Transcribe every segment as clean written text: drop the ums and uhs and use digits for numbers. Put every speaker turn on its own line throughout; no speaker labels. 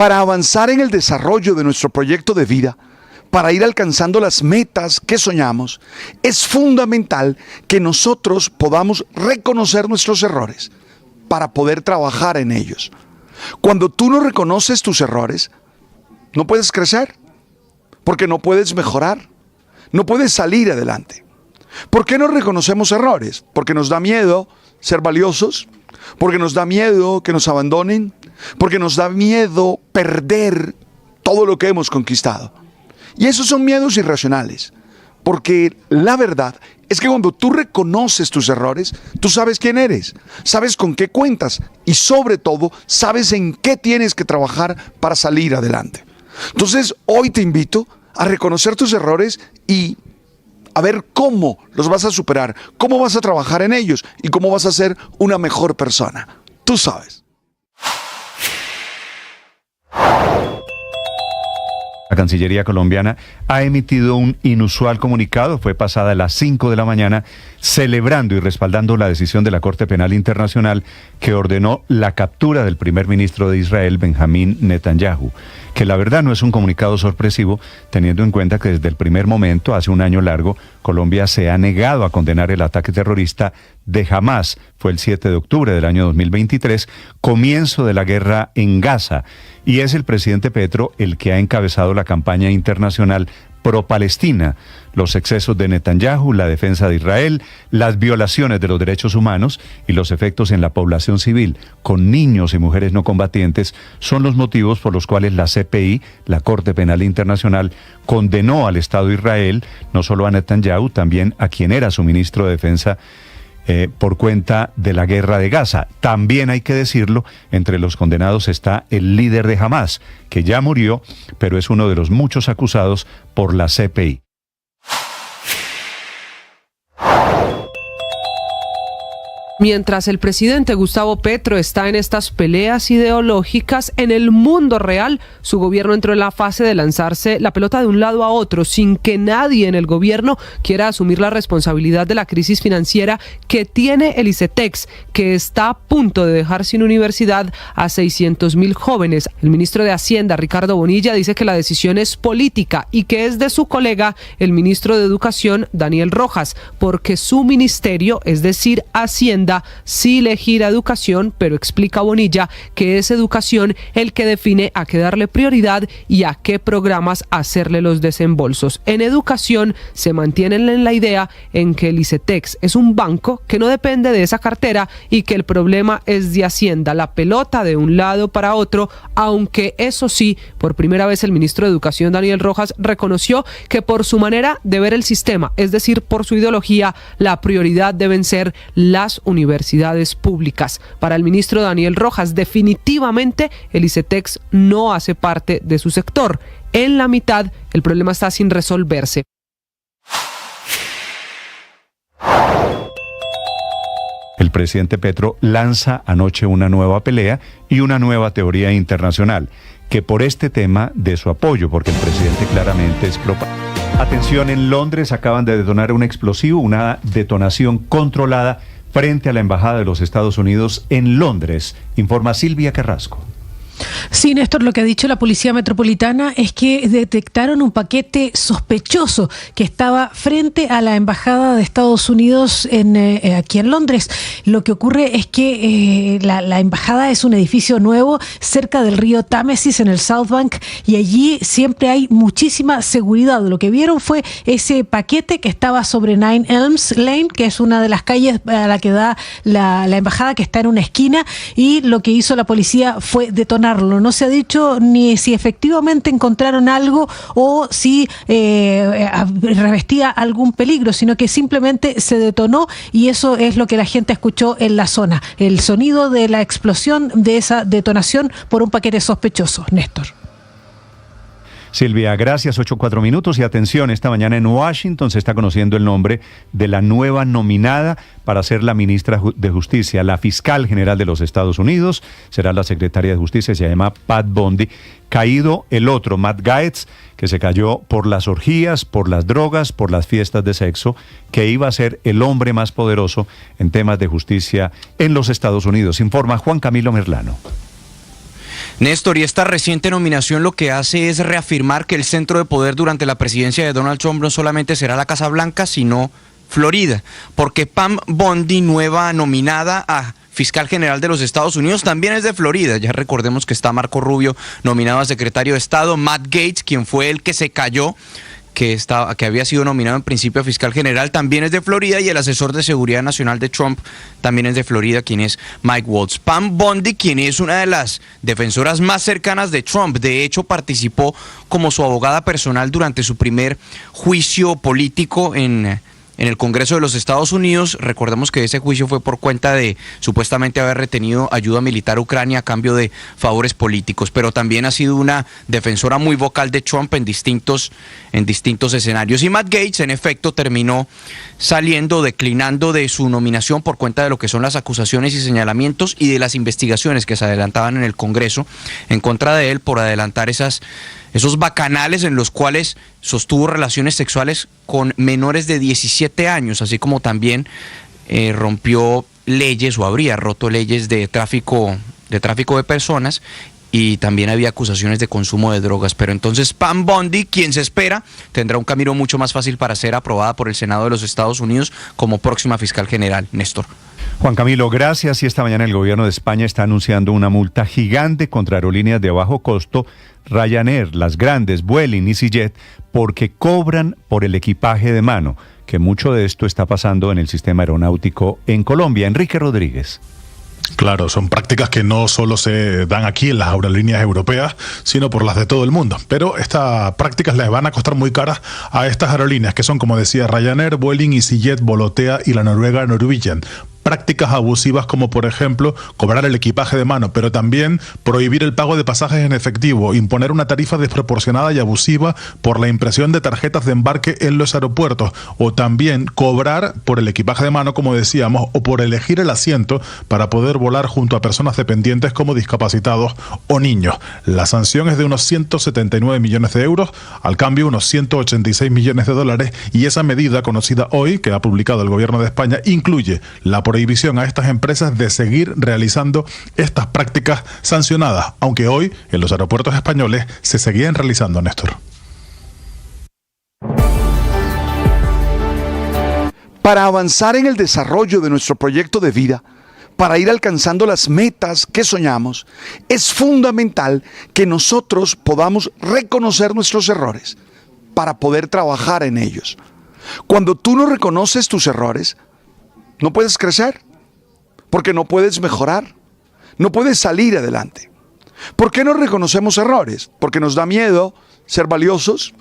para avanzar en el desarrollo de nuestro proyecto de vida, para ir alcanzando las metas que soñamos, es fundamental que nosotros podamos reconocer nuestros errores para poder trabajar en ellos. Cuando tú no reconoces tus errores, no puedes crecer, porque no puedes mejorar, no puedes salir adelante. ¿Por qué no reconocemos errores? Porque nos da miedo ser valiosos, porque nos da miedo que nos abandonen, porque nos da miedo perder todo lo que hemos conquistado. Y esos son miedos irracionales, porque la verdad es que cuando tú reconoces tus errores, tú sabes quién eres, sabes con qué cuentas y sobre todo sabes en qué tienes que trabajar para salir adelante. Entonces hoy te invito a reconocer tus errores y a ver cómo los vas a superar, cómo vas a trabajar en ellos y cómo vas a ser una mejor persona. Tú sabes.
La Cancillería colombiana ha emitido un inusual comunicado, fue pasada a las 5 de la mañana, celebrando y respaldando la decisión de la Corte Penal Internacional que ordenó la captura del primer ministro de Israel, Benjamín Netanyahu, que la verdad no es un comunicado sorpresivo, teniendo en cuenta que desde el primer momento, hace un año largo, Colombia se ha negado a condenar el ataque terrorista de Hamás. Fue el 7 de octubre del año 2023, comienzo de la guerra en Gaza, y es el presidente Petro el que ha encabezado la campaña internacional pro-Palestina, los excesos de Netanyahu, la defensa de Israel, las violaciones de los derechos humanos y los efectos en la población civil, con niños y mujeres no combatientes, son los motivos por los cuales la CPI, la Corte Penal Internacional, condenó al Estado de Israel, no solo a Netanyahu, también a quien era su ministro de Defensa, por cuenta de la guerra de Gaza. También hay que decirlo, entre los condenados está el líder de Hamás, que ya murió, pero es uno de los muchos acusados por la CPI.
Mientras el presidente Gustavo Petro está en estas peleas ideológicas, en el mundo real, su gobierno entró en la fase de lanzarse la pelota de un lado a otro, sin que nadie en el gobierno quiera asumir la responsabilidad de la crisis financiera que tiene el ICETEX, que está a punto de dejar sin universidad a 600,000 jóvenes. El ministro de Hacienda, Ricardo Bonilla, dice que la decisión es política y que es de su colega, el ministro de Educación, Daniel Rojas, porque su ministerio, es decir, Hacienda, sí le gira educación, pero explica Bonilla que es educación el que define a qué darle prioridad y a qué programas hacerle los desembolsos. En educación se mantienen en la idea en que el ICETEX es un banco que no depende de esa cartera y que el problema es de Hacienda, la pelota de un lado para otro, aunque eso sí, por primera vez el ministro de Educación, Daniel Rojas, reconoció que por su manera de ver el sistema, es decir, por su ideología, la prioridad deben ser las universidades públicas. Para el ministro Daniel Rojas, definitivamente el ICETEX no hace parte de su sector. En la mitad, el problema está sin resolverse.
El presidente Petro lanza anoche una nueva pelea y una nueva teoría internacional, que por este tema de su apoyo, porque el presidente claramente es pro. Atención, en Londres acaban de detonar un explosivo, una detonación controlada frente a la Embajada de los Estados Unidos en Londres, informa Silvia Carrasco.
Sí, Néstor, lo que ha dicho la Policía Metropolitana es que detectaron un paquete sospechoso que estaba frente a la Embajada de Estados Unidos aquí en Londres. Lo que ocurre es que la Embajada es un edificio nuevo cerca del río Támesis en el South Bank y allí siempre hay muchísima seguridad. Lo que vieron fue ese paquete que estaba sobre Nine Elms Lane, que es una de las calles a la que da la Embajada, que está en una esquina, y lo que hizo la policía fue detonarlo. No se ha dicho ni si efectivamente encontraron algo o si revestía algún peligro, sino que simplemente se detonó y eso es lo que la gente escuchó en la zona. El sonido de la explosión de esa detonación por un paquete sospechoso. Néstor.
Silvia, gracias. 8:04 y atención, esta mañana en Washington se está conociendo el nombre de la nueva nominada para ser la ministra de Justicia, la fiscal general de los Estados Unidos. Será la secretaria de Justicia, se llama Pat Bondi. Caído el otro, Matt Gaetz, que se cayó por las orgías, por las drogas, por las fiestas de sexo, que iba a ser el hombre más poderoso en temas de justicia en los Estados Unidos. Informa Juan Camilo Merlano.
Néstor, y esta reciente nominación lo que hace es reafirmar que el centro de poder durante la presidencia de Donald Trump no solamente será la Casa Blanca, sino Florida, porque Pam Bondi, nueva nominada a fiscal general de los Estados Unidos, también es de Florida. Ya recordemos que está Marco Rubio nominado a secretario de Estado, Matt Gaetz, quien fue el que se cayó, que había sido nominado en principio a fiscal general, también es de Florida, y el asesor de seguridad nacional de Trump también es de Florida, quien es Mike Waltz. Pam Bondi, quien es una de las defensoras más cercanas de Trump, de hecho participó como su abogada personal durante su primer juicio político en el Congreso de los Estados Unidos. Recordemos que ese juicio fue por cuenta de supuestamente haber retenido ayuda militar a Ucrania a cambio de favores políticos, pero también ha sido una defensora muy vocal de Trump en distintos escenarios. Y Matt Gaetz, en efecto, terminó declinando de su nominación por cuenta de lo que son las acusaciones y señalamientos y de las investigaciones que se adelantaban en el Congreso en contra de él por adelantar esos bacanales en los cuales sostuvo relaciones sexuales con menores de 17 años, así como también rompió leyes o habría roto leyes de tráfico de personas, y también había acusaciones de consumo de drogas. Pero entonces Pam Bondi, quien se espera, tendrá un camino mucho más fácil para ser aprobada por el Senado de los Estados Unidos como próxima fiscal general. Néstor.
Juan Camilo, gracias. Y esta mañana el gobierno de España está anunciando una multa gigante contra aerolíneas de bajo costo, Ryanair, las grandes, Vueling, EasyJet, porque cobran por el equipaje de mano, que mucho de esto está pasando en el sistema aeronáutico en Colombia. Enrique Rodríguez.
Claro, son prácticas que no solo se dan aquí en las aerolíneas europeas, sino por las de todo el mundo. Pero estas prácticas les van a costar muy caras a estas aerolíneas, que son, como decía, Ryanair, Vueling, EasyJet, Volotea y la noruega Norwegian. Prácticas abusivas como, por ejemplo, cobrar el equipaje de mano, pero también prohibir el pago de pasajes en efectivo, imponer una tarifa desproporcionada y abusiva por la impresión de tarjetas de embarque en los aeropuertos, o también cobrar por el equipaje de mano, como decíamos, o por elegir el asiento para poder volar junto a personas dependientes como discapacitados o niños. La sanción es de unos 179 millones de euros, al cambio unos 186 millones de dólares, y esa medida conocida hoy, que ha publicado el gobierno de España, incluye la prohibición a estas empresas de seguir realizando estas prácticas sancionadas, aunque hoy en los aeropuertos españoles se seguían realizando, Néstor.
Para avanzar en el desarrollo de nuestro proyecto de vida, para ir alcanzando las metas que soñamos, es fundamental que nosotros podamos reconocer nuestros errores para poder trabajar en ellos. Cuando tú no reconoces tus errores, no puedes crecer, porque no puedes mejorar, no puedes salir adelante. ¿Por qué no reconocemos errores? Porque nos da miedo ser valiosos,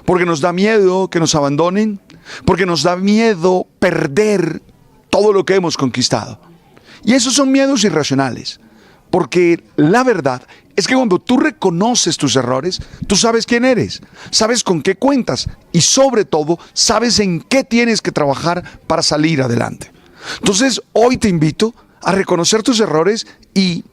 porque nos da miedo que nos abandonen, porque nos da miedo perder todo lo que hemos conquistado. Y esos son miedos irracionales, porque la verdad es que cuando tú reconoces tus errores, tú sabes quién eres, sabes con qué cuentas y sobre todo sabes en qué tienes que trabajar para salir adelante. Entonces, hoy te invito a reconocer tus errores y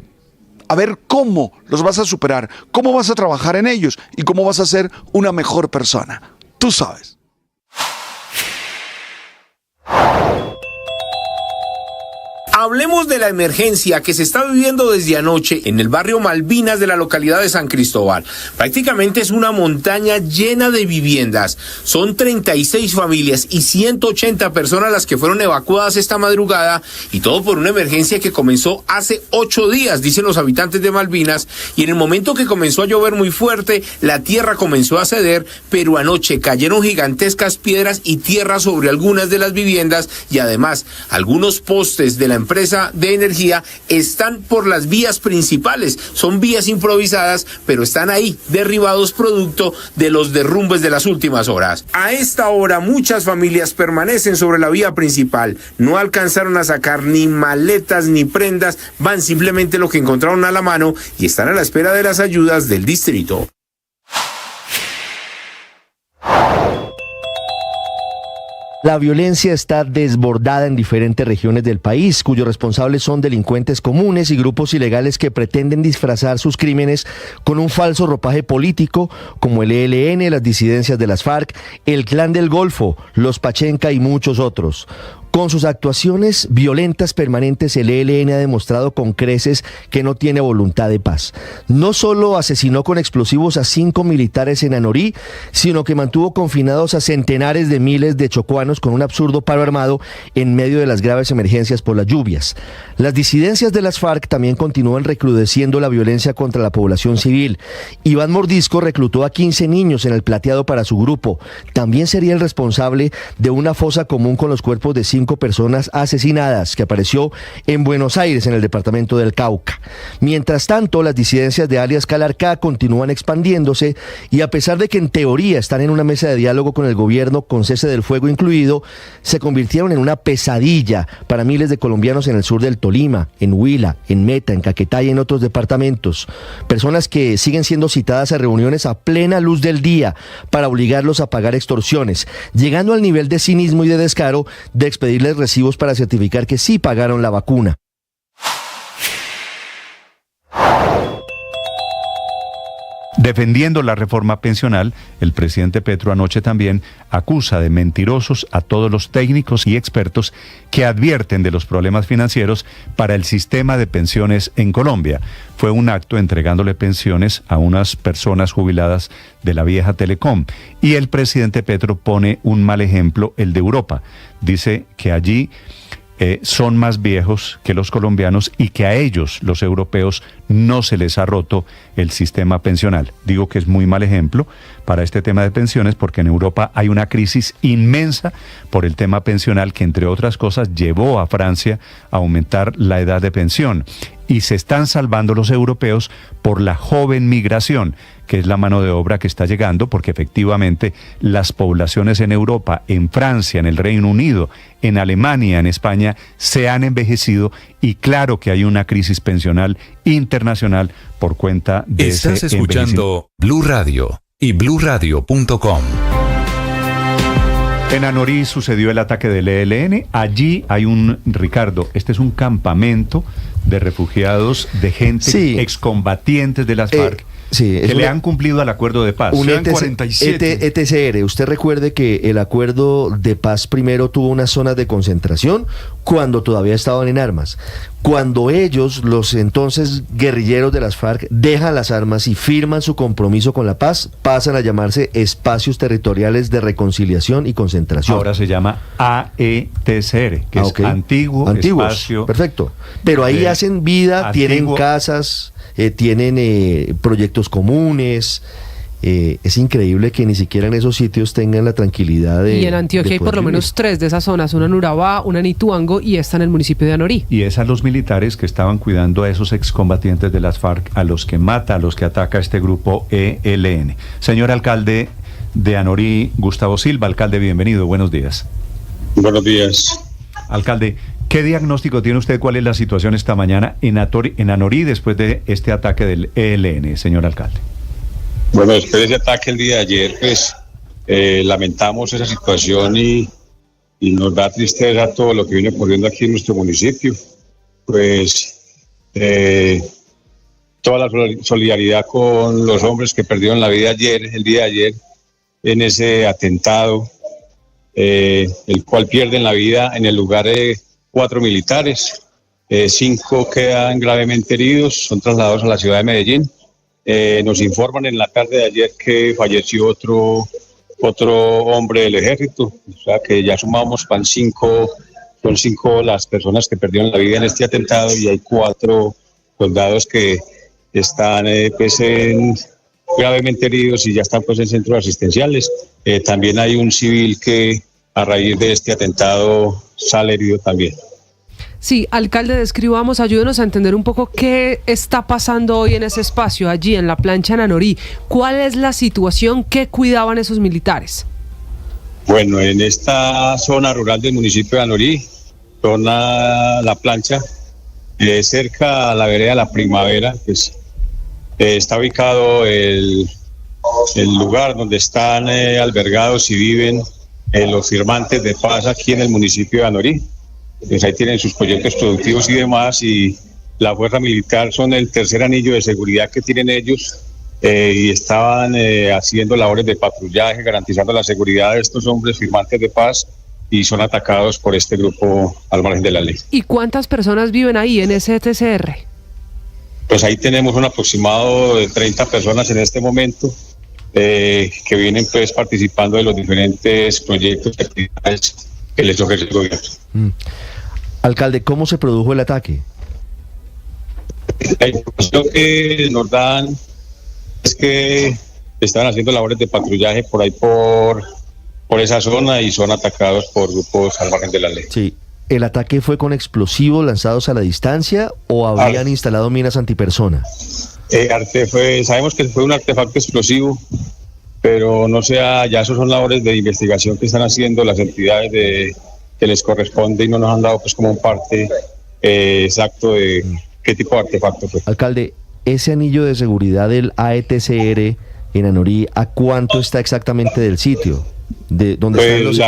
a ver cómo los vas a superar, cómo vas a trabajar en ellos y cómo vas a ser una mejor persona. Tú sabes.
Hablemos de la emergencia que se está viviendo desde anoche en el barrio Malvinas de la localidad de San Cristóbal. Prácticamente es una montaña llena de viviendas. Son 36 familias y 180 personas las que fueron evacuadas esta madrugada, y todo por una emergencia que comenzó hace 8 días, dicen los habitantes de Malvinas, y en el momento que comenzó a llover muy fuerte, la tierra comenzó a ceder, pero anoche cayeron gigantescas piedras y tierra sobre algunas de las viviendas, y además algunos postes de la empresa de energía están por las vías principales. Son vías improvisadas, pero están ahí, derribados producto de los derrumbes de las últimas horas. A esta hora muchas familias permanecen sobre la vía principal. No alcanzaron a sacar ni maletas ni prendas, van simplemente lo que encontraron a la mano y están a la espera de las ayudas del distrito.
La violencia está desbordada en diferentes regiones del país, cuyos responsables son delincuentes comunes y grupos ilegales que pretenden disfrazar sus crímenes con un falso ropaje político, como el ELN, las disidencias de las FARC, el Clan del Golfo, los Pachenca y muchos otros. Con sus actuaciones violentas permanentes, el ELN ha demostrado con creces que no tiene voluntad de paz. No solo asesinó con explosivos a 5 militares en Anorí, sino que mantuvo confinados a centenares de miles de chocuanos con un absurdo paro armado en medio de las graves emergencias por las lluvias. Las disidencias de las FARC también continúan recrudeciendo la violencia contra la población civil. Iván Mordisco reclutó a 15 niños en el Plateado para su grupo. También sería el responsable de una fosa común con los cuerpos de 5 personas asesinadas que apareció en Buenos Aires, en el departamento del Cauca. Mientras tanto, las disidencias de alias Calarcá continúan expandiéndose y a pesar de que en teoría están en una mesa de diálogo con el gobierno, con cese del fuego incluido, se convirtieron en una pesadilla para miles de colombianos en el sur del Tolima, en Huila, en Meta, en Caquetá y en otros departamentos. Personas que siguen siendo citadas a reuniones a plena luz del día para obligarlos a pagar extorsiones, llegando al nivel de cinismo y de descaro de expedirles recibos para certificar que sí pagaron la vacuna.
Defendiendo la reforma pensional, el presidente Petro anoche también acusa de mentirosos a todos los técnicos y expertos que advierten de los problemas financieros para el sistema de pensiones en Colombia. Fue un acto entregándole pensiones a unas personas jubiladas de la vieja Telecom. Y el presidente Petro pone un mal ejemplo, el de Europa. Dice que allí son más viejos que los colombianos y que a ellos, los europeos, no se les ha roto el sistema pensional. Digo que es muy mal ejemplo para este tema de pensiones porque en Europa hay una crisis inmensa por el tema pensional que, entre otras cosas, llevó a Francia a aumentar la edad de pensión. Y se están salvando los europeos por la joven migración, que es la mano de obra que está llegando, porque efectivamente las poblaciones en Europa, en Francia, en el Reino Unido, en Alemania, en España, se han envejecido y claro que hay una crisis pensional internacional por cuenta de ese
Estás escuchando Blue Radio y BlueRadio.com.
En Anorí sucedió el ataque del ELN. Allí hay Ricardo, este es un campamento de refugiados, de gente excombatientes de las FARC. Que le han cumplido al acuerdo de paz.
Un
47.
ETCR. Usted recuerde que el acuerdo de paz primero tuvo unas zonas de concentración cuando todavía estaban en armas. Cuando ellos, los entonces guerrilleros de las FARC, dejan las armas y firman su compromiso con la paz, pasan a llamarse Espacios Territoriales de Reconciliación y Concentración.
Ahora se llama AETCR, que es Antiguos. Espacio.
Perfecto. Pero ahí hacen vida, tienen casas, tienen proyectos comunes. Es increíble que ni siquiera en esos sitios tengan la tranquilidad de...
Y en Antioquia hay por lo menos 3 de esas zonas, una en Urabá, una en Ituango y esta en el municipio de Anorí.
Y es a los militares que estaban cuidando a esos excombatientes de las FARC, a los que mata, a los que ataca este grupo ELN. Señor alcalde de Anorí, Gustavo Silva. Alcalde, bienvenido, buenos días.
Buenos días.
Alcalde, ¿qué diagnóstico tiene usted? ¿Cuál es la situación esta mañana en Anorí después de este ataque del ELN, señor alcalde?
Bueno, después de ese ataque el día de ayer, pues lamentamos esa situación y nos da tristeza todo lo que viene ocurriendo aquí en nuestro municipio. Pues toda la solidaridad con los hombres que perdieron la vida el día de ayer, en ese atentado, el cual pierden la vida en el lugar de 4 militares, 5 quedan gravemente heridos, son trasladados a la ciudad de Medellín. Nos informan en la tarde de ayer que falleció otro hombre del ejército, o sea que ya sumamos son 5 las personas que perdieron la vida en este atentado y hay 4 soldados que están gravemente heridos y ya están pues en centros asistenciales. También hay un civil que a raíz de este atentado sale herido también.
Sí, alcalde, describamos, ayúdenos a entender un poco qué está pasando hoy en ese espacio, allí en la plancha en Anorí. ¿Cuál es la situación? ¿Qué cuidaban esos militares?
Bueno, en esta zona rural del municipio de Anorí, zona La Plancha, cerca a la vereda La Primavera, pues, está ubicado el lugar donde están albergados y viven los firmantes de paz aquí en el municipio de Anorí. Pues ahí tienen sus proyectos productivos y demás, y la fuerza militar son el tercer anillo de seguridad que tienen ellos, y estaban haciendo labores de patrullaje, garantizando la seguridad de estos hombres firmantes de paz, y son atacados por este grupo al margen de la ley.
¿Y cuántas personas viven ahí en ese TCR?
Pues ahí tenemos un aproximado de 30 personas en este momento que vienen pues participando de los diferentes proyectos y actividades que les ofrece el gobierno.
Alcalde, ¿cómo se produjo el ataque?
La información que nos dan es que están haciendo labores de patrullaje por ahí por esa zona y son atacados por grupos al margen de la ley.
Sí. ¿El ataque fue con explosivos lanzados a la distancia o habrían instalado minas antipersona?
Sabemos que fue un artefacto explosivo, pero no sé, ya esos son labores de investigación que están haciendo las entidades que les corresponde y no nos han dado pues como un parte exacto de qué tipo de artefacto fue.
Alcalde, ese anillo de seguridad del AETCR en Anorí, ¿a cuánto está exactamente del sitio? ¿De dónde están los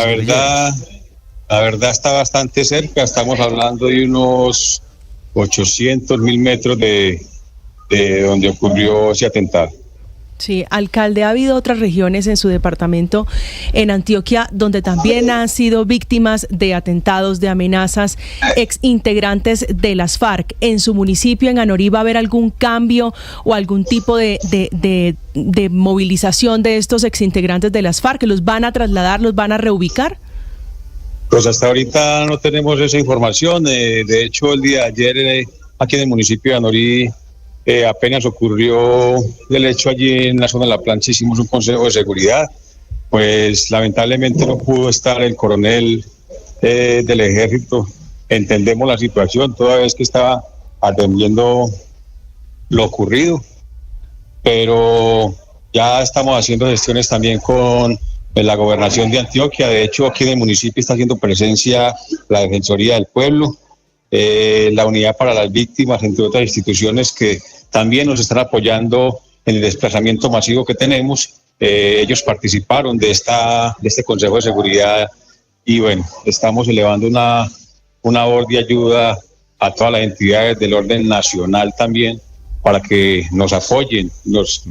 La verdad está bastante cerca, estamos hablando de unos 800.000 metros de donde ocurrió ese atentado.
Sí, alcalde, ha habido otras regiones en su departamento, en Antioquia, donde también han sido víctimas de atentados, de amenazas, exintegrantes de las FARC. ¿En su municipio, en Anorí, va a haber algún cambio o algún tipo de movilización de estos exintegrantes de las FARC? ¿Los van a trasladar, los van a reubicar?
Pues hasta ahorita no tenemos esa información. De hecho, el día de ayer aquí en el municipio de Anorí apenas ocurrió el hecho allí en la zona de la plancha, hicimos un consejo de seguridad. Pues lamentablemente no pudo estar el coronel del ejército. Entendemos la situación, toda vez que estaba atendiendo lo ocurrido, pero ya estamos haciendo gestiones también con la gobernación de Antioquia. De hecho, aquí en el municipio está haciendo presencia la Defensoría del Pueblo, la Unidad para las Víctimas, entre otras instituciones que también nos están apoyando en el desplazamiento masivo que tenemos. Ellos participaron de este Consejo de Seguridad y bueno, estamos elevando una voz de ayuda a todas las entidades del orden nacional también, para que nos apoyen, nos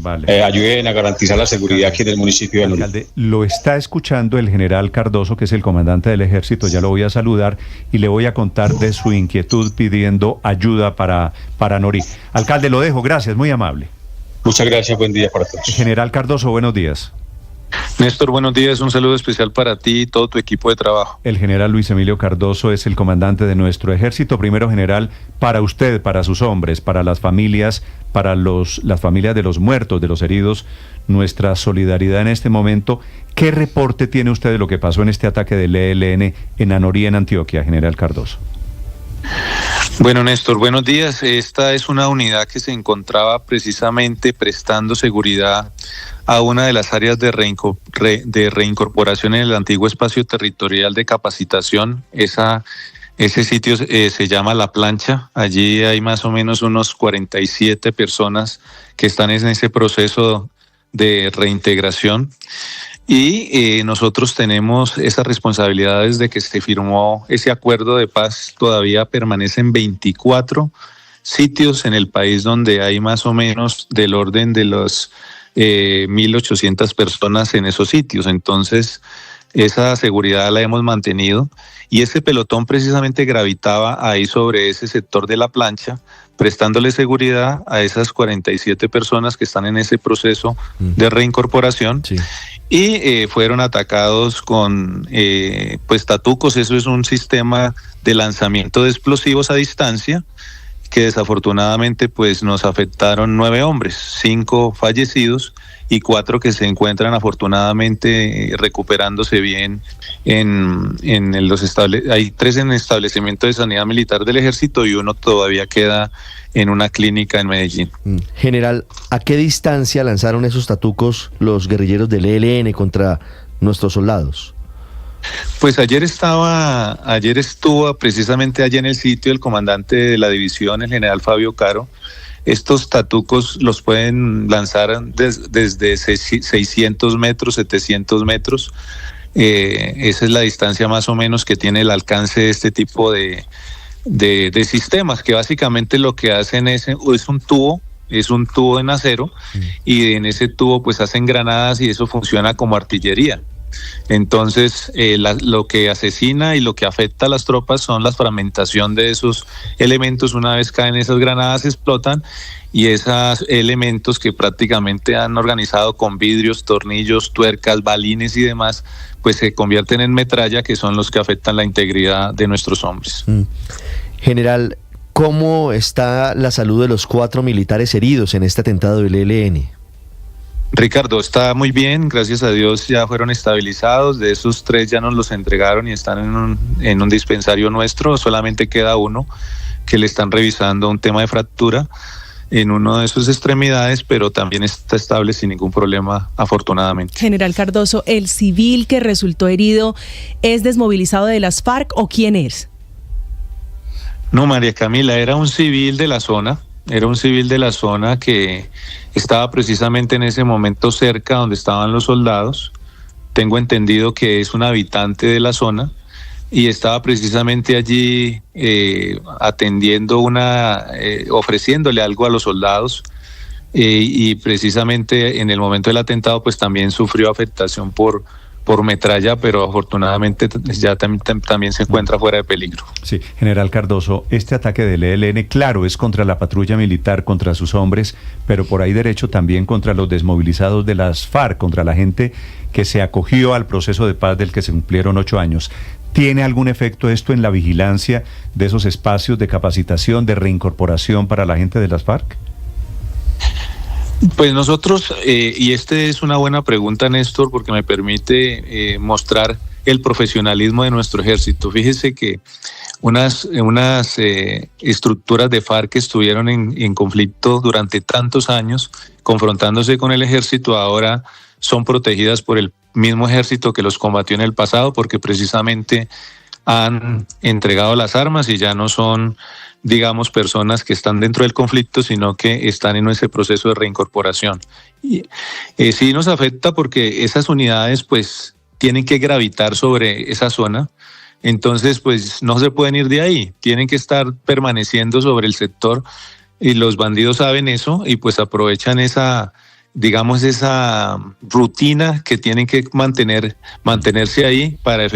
ayuden a garantizar la seguridad aquí en el municipio de Anorí.
Alcalde, lo está escuchando el general Cardoso, que es el comandante del ejército, ya lo voy a saludar y le voy a contar de su inquietud pidiendo ayuda para Anorí. Alcalde, lo dejo, gracias, muy amable.
Muchas gracias, buen día para todos.
General Cardoso, buenos días.
Néstor, buenos días, un saludo especial para ti y todo tu equipo de trabajo.
El general Luis Emilio Cardoso es el comandante de nuestro ejército. Primero, general, para usted, para sus hombres, para las familias, para las familias de los muertos, de los heridos, nuestra solidaridad en este momento. ¿Qué reporte tiene usted de lo que pasó en este ataque del ELN en Anorí, en Antioquia, general Cardoso?
Bueno, Néstor, buenos días. Esta es una unidad que se encontraba precisamente prestando seguridad a una de las áreas de reincorporación en el antiguo espacio territorial de capacitación. Ese sitio se llama La Plancha. Allí hay más o menos unos 47 personas que están en ese proceso de reintegración. Y nosotros tenemos esas responsabilidades de que se firmó ese acuerdo de paz. Todavía permanecen 24 sitios en el país donde hay más o menos del orden de los 1.800 personas en esos sitios. Entonces, esa seguridad la hemos mantenido y ese pelotón precisamente gravitaba ahí sobre ese sector de La Plancha, prestándole seguridad a esas 47 personas que están en ese proceso de reincorporación. Sí. Y fueron atacados con pues tatucos. Eso es un sistema de lanzamiento de explosivos a distancia que desafortunadamente pues nos afectaron 9 hombres, 5 fallecidos y 4 que se encuentran afortunadamente recuperándose bien en los hay 3 en establecimiento de sanidad militar del ejército y 1 todavía queda en una clínica en Medellín.
General, ¿a qué distancia lanzaron esos tatucos los guerrilleros del ELN contra nuestros soldados?
Pues ayer estuvo precisamente allí en el sitio el comandante de la división, el general Fabio Caro. Estos tatucos los pueden lanzar desde 600 metros, 700 metros. Esa es la distancia más o menos que tiene el alcance de este tipo de sistemas, que básicamente lo que hacen es un tubo en acero y en ese tubo pues hacen granadas y eso funciona como artillería. Entonces, lo que asesina y lo que afecta a las tropas son la fragmentación de esos elementos. Una vez caen esas granadas, explotan, y esos elementos que prácticamente han organizado con vidrios, tornillos, tuercas, balines y demás, pues se convierten en metralla, que son los que afectan la integridad de nuestros hombres.
General, ¿cómo está la salud de los 4 militares heridos en este atentado del ELN?
Ricardo, está muy bien, gracias a Dios ya fueron estabilizados. De esos 3 ya nos los entregaron y están en un dispensario nuestro. Solamente queda uno que le están revisando un tema de fractura en una de sus extremidades, pero también está estable sin ningún problema, afortunadamente.
General Cardoso, ¿el civil que resultó herido es desmovilizado de las FARC o quién es?
No, María Camila, era un civil de la zona. Era un civil de la zona que estaba precisamente en ese momento cerca donde estaban los soldados. Tengo entendido que es un habitante de la zona y estaba precisamente allí atendiendo ofreciéndole algo a los soldados, y precisamente en el momento del atentado pues también sufrió afectación por metralla, pero afortunadamente ya también se encuentra fuera de peligro.
Sí, General Cardoso, este ataque del ELN, claro, es contra la patrulla militar, contra sus hombres, pero por ahí derecho también contra los desmovilizados de las FARC, contra la gente que se acogió al proceso de paz del que se cumplieron 8 años. ¿Tiene algún efecto esto en la vigilancia de esos espacios de capacitación, de reincorporación para la gente de las FARC?
Pues nosotros, y es una buena pregunta, Néstor, porque me permite mostrar el profesionalismo de nuestro ejército. Fíjese que unas estructuras de FARC que estuvieron en conflicto durante tantos años, confrontándose con el ejército, ahora son protegidas por el mismo ejército que los combatió en el pasado, porque precisamente han entregado las armas y ya no son, digamos, personas que están dentro del conflicto, sino que están en ese proceso de reincorporación. Y sí nos afecta porque esas unidades pues tienen que gravitar sobre esa zona, entonces pues no se pueden ir de ahí, tienen que estar permaneciendo sobre el sector, y los bandidos saben eso y pues aprovechan esa rutina que tienen que mantenerse ahí para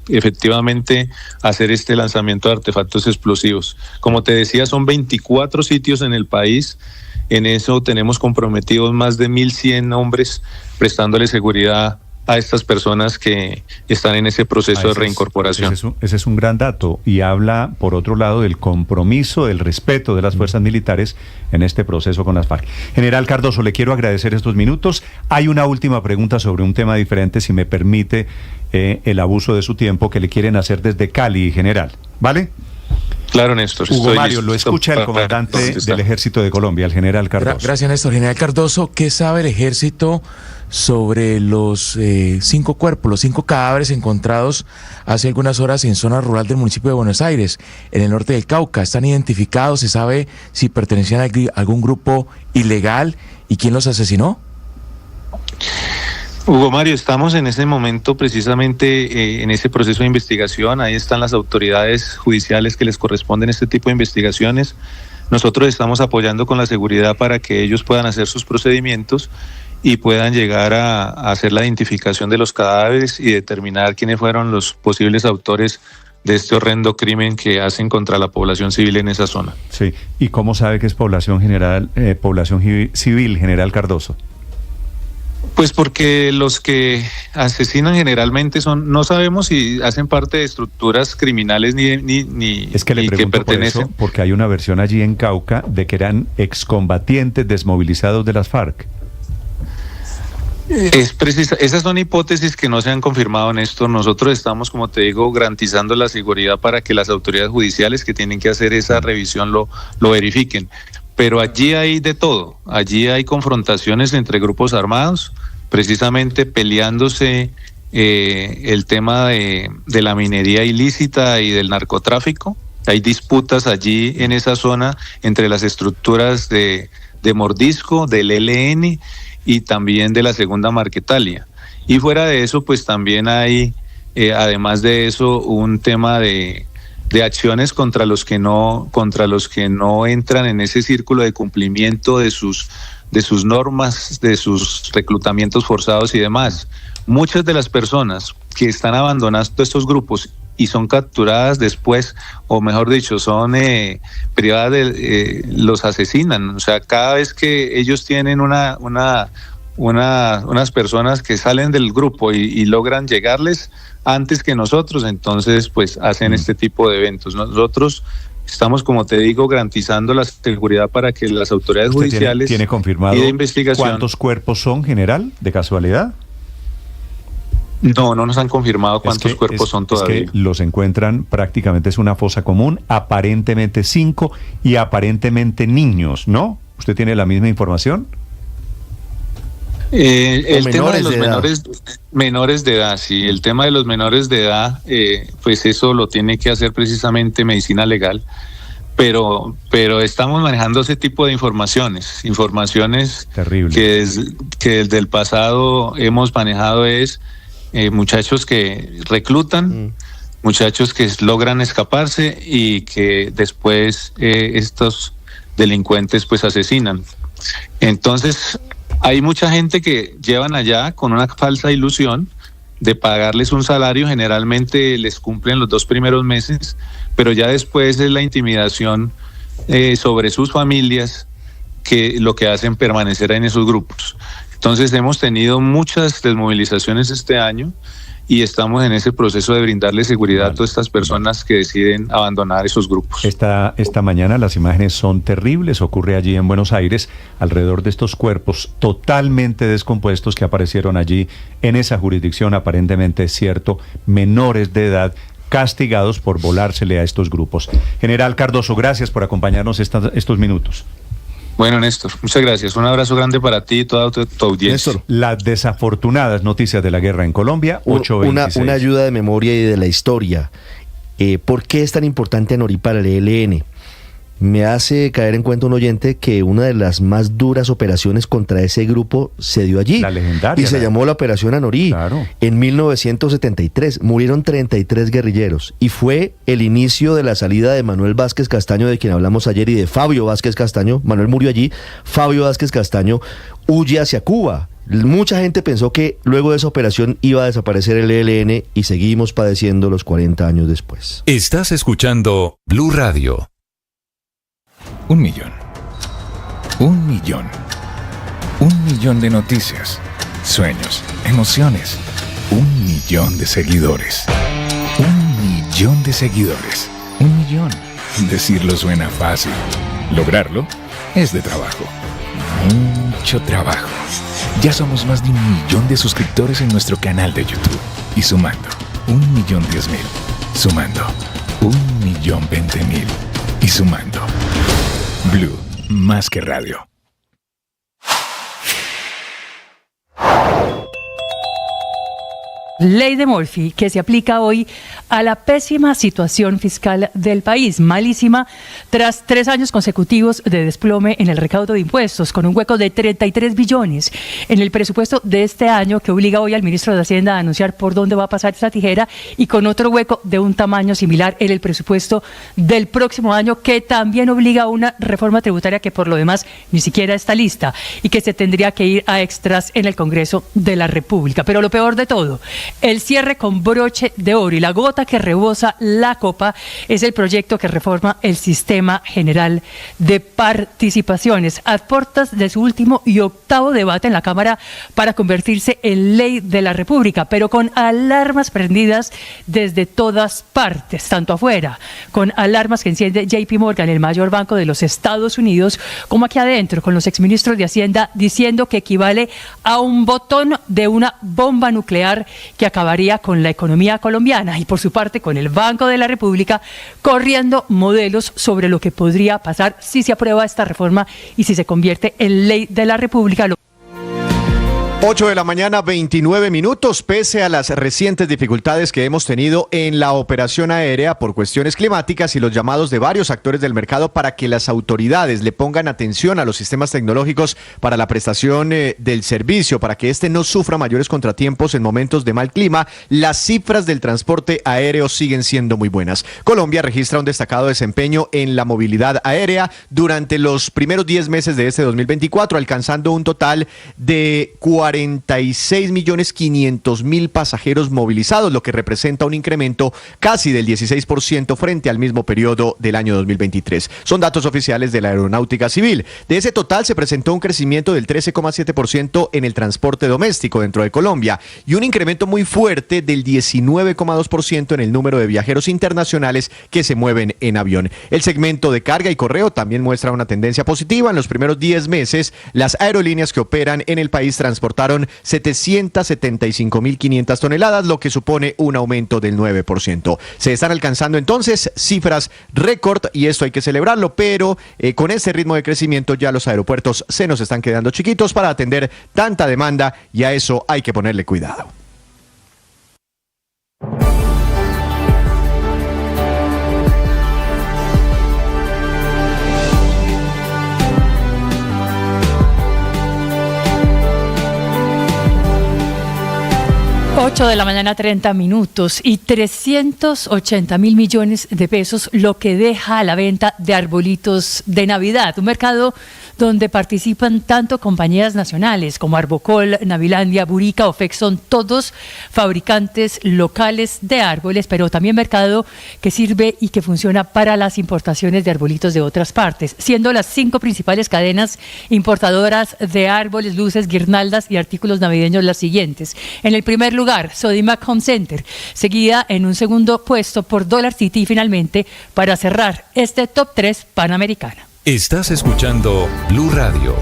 efectivamente hacer este lanzamiento de artefactos explosivos. Como te decía, son 24 sitios en el país. En eso tenemos comprometidos más de 1.100 hombres prestándole seguridad a estas personas que están en ese proceso de reincorporación.
Ese es un gran dato y habla, por otro lado, del compromiso, del respeto de las fuerzas militares en este proceso con las FARC. General Cardoso, le quiero agradecer estos minutos. Hay una última pregunta sobre un tema diferente, si me permite el abuso de su tiempo, que le quieren hacer desde Cali, general. ¿Vale?
Claro, Néstor.
Hugo Mario, lo escucha el comandante del Ejército de Colombia, el general Cardoso.
Gracias, Néstor. General Cardoso, ¿qué sabe el Ejército sobre los 5 cuerpos, los 5 cadáveres encontrados hace algunas horas en zona rural del municipio de Buenos Aires, en el norte del Cauca? ¿Están identificados? ¿Se sabe si pertenecían a algún grupo ilegal y quién los asesinó?
Hugo Mario, estamos en ese momento precisamente en ese proceso de investigación. Ahí están las autoridades judiciales que les corresponden este tipo de investigaciones. Nosotros estamos apoyando con la seguridad para que ellos puedan hacer sus procedimientos y puedan llegar a hacer la identificación de los cadáveres y determinar quiénes fueron los posibles autores de este horrendo crimen que hacen contra la población civil en esa zona.
Sí, ¿y cómo sabe que es población civil, general Cardoso?
Pues porque los que asesinan generalmente no sabemos si hacen parte de estructuras criminales ni
es que le pregunto
que pertenecen.
Por eso, porque hay una versión allí en Cauca de que eran excombatientes desmovilizados de las FARC.
Esas son hipótesis que no se han confirmado, Néstor. Nosotros estamos, como te digo, garantizando la seguridad para que las autoridades judiciales que tienen que hacer esa revisión lo verifiquen. Pero allí hay de todo. Allí hay confrontaciones entre grupos armados, precisamente peleándose el tema de la minería ilícita y del narcotráfico. Hay disputas allí en esa zona entre las estructuras de Mordisco, del ELN y también de la Segunda Marquetalia. Y fuera de eso, pues también hay, además de eso, un tema de acciones contra los que no entran en ese círculo de cumplimiento de sus sus normas, de sus reclutamientos forzados y demás. Muchas de las personas que están abandonando estos grupos y son capturadas después, o mejor dicho, son privadas los asesinan. O sea, cada vez que ellos tienen unas personas que salen del grupo y logran llegarles antes que nosotros, entonces pues hacen este tipo de eventos. Nosotros estamos, como te digo, garantizando la seguridad para que las autoridades judiciales
¿Tiene confirmado
y de investigación...
cuántos cuerpos son, general, de casualidad?
No nos han confirmado cuántos cuerpos son todavía.
Es que los encuentran prácticamente, es una fosa común, aparentemente 5 y aparentemente niños, ¿no? ¿Usted tiene la misma información?
El tema de los menores de edad, sí, el tema de los menores de edad, pues eso lo tiene que hacer precisamente medicina legal, pero estamos manejando ese tipo de informaciones
terrible,
que desde el pasado hemos manejado muchachos que reclutan, muchachos que logran escaparse y que después estos delincuentes pues asesinan. Entonces hay mucha gente que llevan allá con una falsa ilusión de pagarles un salario, generalmente les cumplen los 2 primeros meses, pero ya después es la intimidación sobre sus familias que lo que hacen permanecer en esos grupos. Entonces hemos tenido muchas desmovilizaciones este año y estamos en ese proceso de brindarle seguridad a todas estas personas que deciden abandonar esos grupos.
Esta mañana las imágenes son terribles, ocurre allí en Buenos Aires, alrededor de estos cuerpos totalmente descompuestos que aparecieron allí en esa jurisdicción, aparentemente es cierto, menores de edad, castigados por volársele a estos grupos. General Cardoso, gracias por acompañarnos estos minutos.
Bueno, Néstor, muchas gracias. Un abrazo grande para ti y toda tu audiencia.
Néstor, las desafortunadas noticias de la guerra en Colombia, 826.
Una ayuda de memoria y de la historia. ¿Por qué es tan importante Anorí para el ELN? Me hace caer en cuenta un oyente que una de las más duras operaciones contra ese grupo se dio allí.
La legendaria.
Y se llamó la Operación Anorí.
Claro.
En 1973 murieron 33 guerrilleros y fue el inicio de la salida de Manuel Vázquez Castaño, de quien hablamos ayer, y de Fabio Vázquez Castaño. Manuel murió allí. Fabio Vázquez Castaño huye hacia Cuba. Mucha gente pensó que luego de esa operación iba a desaparecer el ELN y seguimos padeciendo los 40 años después.
Estás escuchando Blue Radio.
1 millón. 1 millón. 1 millón de noticias, sueños, emociones. 1 millón de seguidores. 1 millón de seguidores. 1 millón. Decirlo suena fácil. Lograrlo es de trabajo. Mucho trabajo. Ya somos más de 1 millón de suscriptores en nuestro canal de YouTube. Y sumando, 1.010.000. Sumando, 1.020.000. Y sumando. Blue, más que radio.
Ley de Murphy, que se aplica hoy a la pésima situación fiscal del país, malísima, tras 3 años consecutivos de desplome en el recaudo de impuestos, con un hueco de 33 billones en el presupuesto de este año, que obliga hoy al ministro de Hacienda a anunciar por dónde va a pasar esta tijera, y con otro hueco de un tamaño similar en el presupuesto del próximo año, que también obliga a una reforma tributaria que por lo demás ni siquiera está lista y que se tendría que ir a extras en el Congreso de la República. Pero lo peor de todo, el cierre con broche de oro y la gota que rebosa la copa es el proyecto que reforma el sistema general de participaciones, a puertas de su último y octavo debate en la Cámara para convertirse en ley de la República, pero con alarmas prendidas desde todas partes, tanto afuera, con alarmas que enciende JP Morgan, el mayor banco de los Estados Unidos, como aquí adentro, con los exministros de Hacienda diciendo que equivale a un botón de una bomba nuclear que acabaría con la economía colombiana, y por su parte con el Banco de la República corriendo modelos sobre lo que podría pasar si se aprueba esta reforma y si se convierte en ley de la República.
8 de la mañana, 29 minutos. Pese a las recientes dificultades que hemos tenido en la operación aérea por cuestiones climáticas y los llamados de varios actores del mercado para que las autoridades le pongan atención a los sistemas tecnológicos para la prestación del servicio, para que este no sufra mayores contratiempos en momentos de mal clima, las cifras del transporte aéreo siguen siendo muy buenas. Colombia registra un destacado desempeño en la movilidad aérea durante los primeros 10 meses de este 2024, alcanzando un total de 46.500.000 pasajeros movilizados, lo que representa un incremento casi del 16% frente al mismo periodo del año 2023. Son datos oficiales de la Aeronáutica Civil. De ese total se presentó un crecimiento del 13,7% en el transporte doméstico dentro de Colombia y un incremento muy fuerte del 19,2% en el número de viajeros internacionales que se mueven en avión. El segmento de carga y correo también muestra una tendencia positiva. En los primeros 10 meses, las aerolíneas que operan en el país transportaron 775.500 toneladas, lo que supone un aumento del 9%. Se están alcanzando entonces cifras récord y esto hay que celebrarlo, pero con este ritmo de crecimiento ya los aeropuertos se nos están quedando chiquitos para atender tanta demanda y a eso hay que ponerle cuidado.
Ocho de la mañana, 30 minutos y 380.000 millones de pesos lo que deja a la venta de arbolitos de Navidad, un mercado donde participan tanto compañías nacionales como Arbocol, Navilandia, Burica, Ofex, son todos fabricantes locales de árboles, pero también mercado que sirve y que funciona para las importaciones de arbolitos de otras partes, siendo las 5 principales cadenas importadoras de árboles, luces, guirnaldas y artículos navideños las siguientes. En el primer lugar, Sodimac Home Center, seguida en un segundo puesto por Dollar City y finalmente, para cerrar este top 3, Panamericana.
Estás escuchando Blue Radio.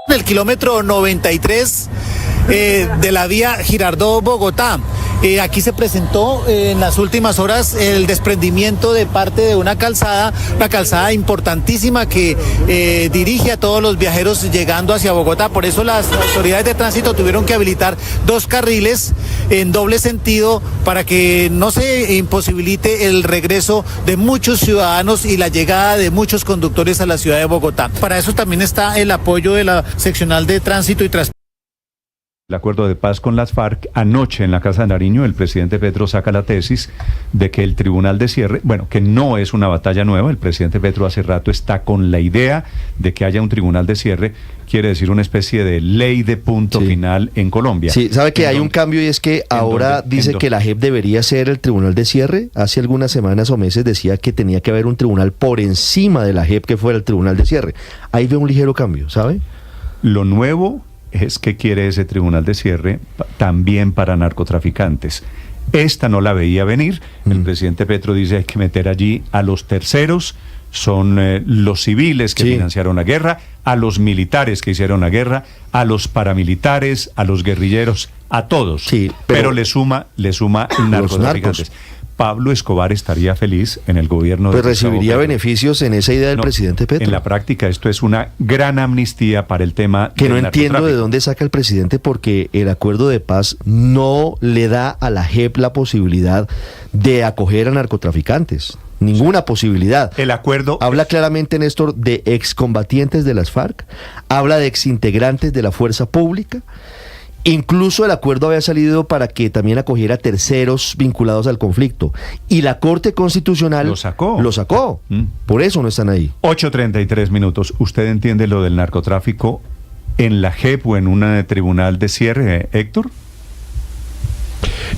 El kilómetro 93 de la vía Girardot-Bogotá. Aquí se presentó en las últimas horas el desprendimiento de parte de una calzada importantísima que dirige a todos los viajeros llegando hacia Bogotá. Por eso las autoridades de tránsito tuvieron que habilitar 2 carriles en doble sentido para que no se imposibilite el regreso de muchos ciudadanos y la llegada de muchos conductores a la ciudad de Bogotá. Para eso también está el apoyo de la seccional de tránsito y transporte.
El acuerdo de paz con las FARC. Anoche en la Casa de Nariño el presidente Petro saca la tesis de que el tribunal de cierre, bueno, que no es una batalla nueva, el presidente Petro hace rato está con la idea de que haya un tribunal de cierre, quiere decir una especie de ley de punto final en Colombia.
Sí, sabe que hay un cambio y es que ahora dice que la JEP debería ser el tribunal de cierre. Hace algunas semanas o meses decía que tenía que haber un tribunal por encima de la JEP que fuera el tribunal de cierre. Ahí ve un ligero cambio, ¿sabe?
Lo nuevo es que quiere ese tribunal de cierre también para narcotraficantes. Esta no la veía venir. El presidente Petro dice hay que meter allí a los terceros, son los civiles que financiaron la guerra, a los militares que hicieron la guerra, a los paramilitares, a los guerrilleros, a todos. Sí, pero le suma narcotraficantes. Pablo Escobar estaría feliz en el gobierno de
recibiría beneficios en esa idea del presidente Petro.
En la práctica esto es una gran amnistía para el tema
que no entiendo de dónde saca el presidente, porque el acuerdo de paz no le da a la JEP la posibilidad de acoger a narcotraficantes. Ninguna posibilidad.
El acuerdo
habla claramente, Néstor, de excombatientes de las FARC, habla de exintegrantes de la fuerza pública. Incluso el acuerdo había salido para que también acogiera terceros vinculados al conflicto. Y la Corte Constitucional
lo sacó.
Por eso no están ahí.
8:33 minutos. ¿Usted entiende lo del narcotráfico en la JEP o en un tribunal de cierre, Héctor?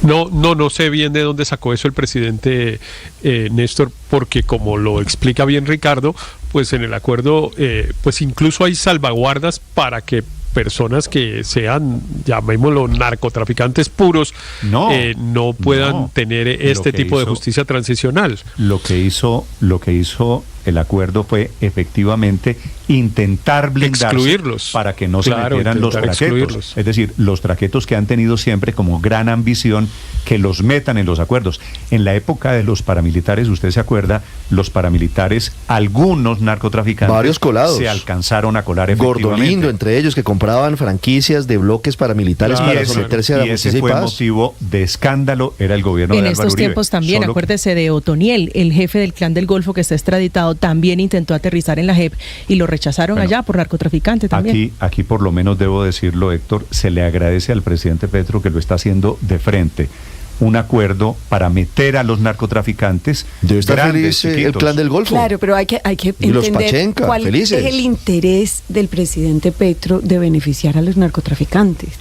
No sé bien de dónde sacó eso el presidente Néstor, porque como lo explica bien Ricardo, pues en el acuerdo pues incluso hay salvaguardas para que personas que sean, llamémoslo, narcotraficantes puros, no puedan tener este tipo de justicia transicional.
Lo que hizo El acuerdo fue efectivamente intentar blindarse
excluirlos,
para que no
claro,
se metieran los
intentar
traquetos.
excluirlos.
Es decir, los traquetos que han tenido siempre como gran ambición que los metan en los acuerdos. En la época de los paramilitares, usted se acuerda, los paramilitares, algunos narcotraficantes,
varios colados,
se alcanzaron a colar efectivamente.
Gordolindo, entre ellos, que compraban franquicias de bloques paramilitares para someterse a la justicia
ese
y
fue
paz.
motivo de escándalo, era el gobierno de
En
Álvaro
estos
Uribe.
tiempos también,
Solo
acuérdese de Otoniel, el jefe del Clan del Golfo que está extraditado, también intentó aterrizar en la JEP y lo rechazaron allá por narcotraficante también.
Aquí por lo menos debo decirlo, Héctor, se le agradece al presidente Petro que lo está haciendo de frente. Un acuerdo para meter a los narcotraficantes.
Debe estar
grandes,
feliz el
chiquitos.
Clan del Golfo.
Claro, pero hay que
Y los
entender
Pachenca,
cuál
felices.
es el interés del presidente Petro de beneficiar a los narcotraficantes.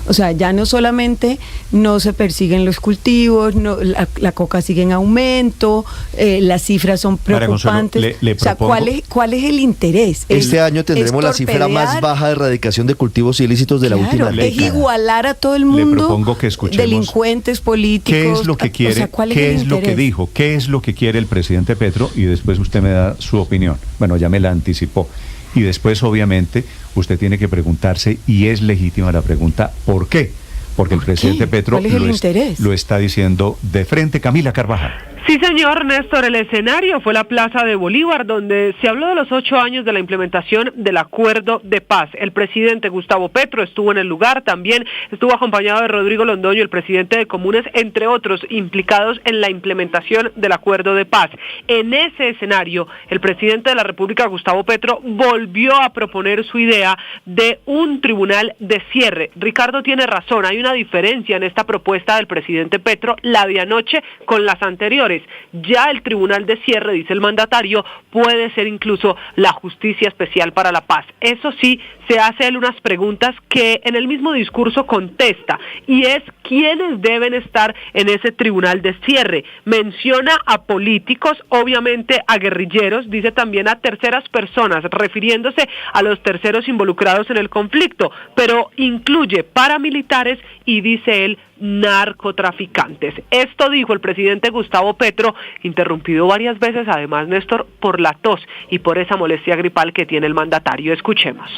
O sea, ya no solamente no se persiguen los cultivos, la coca sigue en aumento, las cifras son preocupantes.
María Consuelo, le
o sea,
propongo-
¿cuál es el interés?
Este
¿Es-
año tendremos
es
la cifra más
torpedear?
baja de erradicación de cultivos ilícitos de la última
Es
década.
igualar a todo el
Le
mundo,
propongo que escuchemos
delincuentes políticos.
¿Qué es lo que quiere?
O sea, ¿cuál es
¿Qué
el
es lo que
interés?
dijo? ¿Qué es lo que quiere el presidente Petro? Y después usted me da su opinión. Bueno, ya me la anticipó. Y después, obviamente, usted tiene que preguntarse, y es legítima la pregunta, ¿por qué? Porque el presidente Petro
¿Cuál es el interés?
lo está diciendo de frente. Camila Carvajal.
Sí, señor Néstor, el escenario fue la Plaza de Bolívar, donde se habló de los 8 años de la implementación del acuerdo de paz. El presidente Gustavo Petro estuvo en el lugar, también estuvo acompañado de Rodrigo Londoño, el presidente de Comunes, entre otros implicados en la implementación del acuerdo de paz. En ese escenario, el presidente de la República, Gustavo Petro, volvió a proponer su idea de un tribunal de cierre. Ricardo tiene razón, hay una diferencia en esta propuesta del presidente Petro, la de anoche, con las anteriores. Ya el tribunal de cierre, dice el mandatario, puede ser incluso la justicia especial para la paz. Eso sí, se hace él unas preguntas que en el mismo discurso contesta, y es quiénes deben estar en ese tribunal de cierre. Menciona a políticos, obviamente a guerrilleros, dice también a terceras personas, refiriéndose a los terceros involucrados en el conflicto, pero incluye paramilitares y, dice él, narcotraficantes. Esto dijo el presidente Gustavo Petro, interrumpido varias veces, además, Néstor, por la tos y por esa molestia gripal que tiene el mandatario. Escuchemos.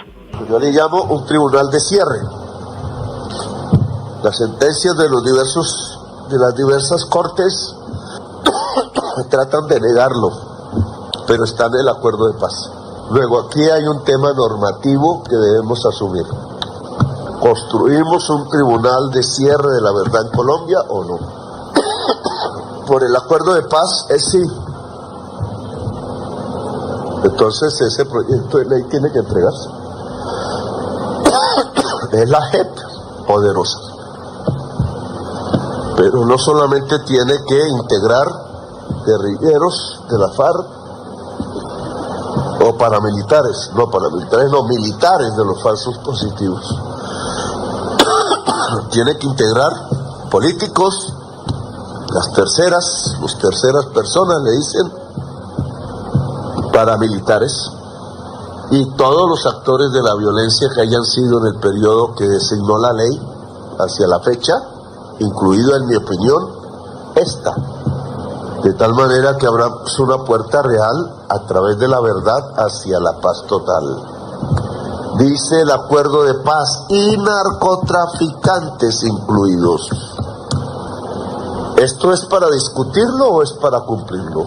Yo le llamo un tribunal de cierre. Las sentencias de las diversas cortes tratan de negarlo, pero está en el acuerdo de paz. Luego, aquí hay un tema normativo que debemos asumir. ¿Construimos un tribunal de cierre de la verdad en Colombia o no? Por el acuerdo de paz es sí. Entonces ese proyecto de ley tiene que entregarse. Es la JEP poderosa. Pero no solamente tiene que integrar guerrilleros de la FARC o paramilitares, no, militares de los falsos positivos. Tiene que integrar políticos, las terceras personas, le dicen, paramilitares, y todos los actores de la violencia que hayan sido en el periodo que designó la ley hacia la fecha, incluido, en mi opinión, esta. De tal manera que habrá una puerta real a través de la verdad hacia la paz total. Dice el acuerdo de paz, y narcotraficantes incluidos. ¿Esto es para discutirlo o es para cumplirlo?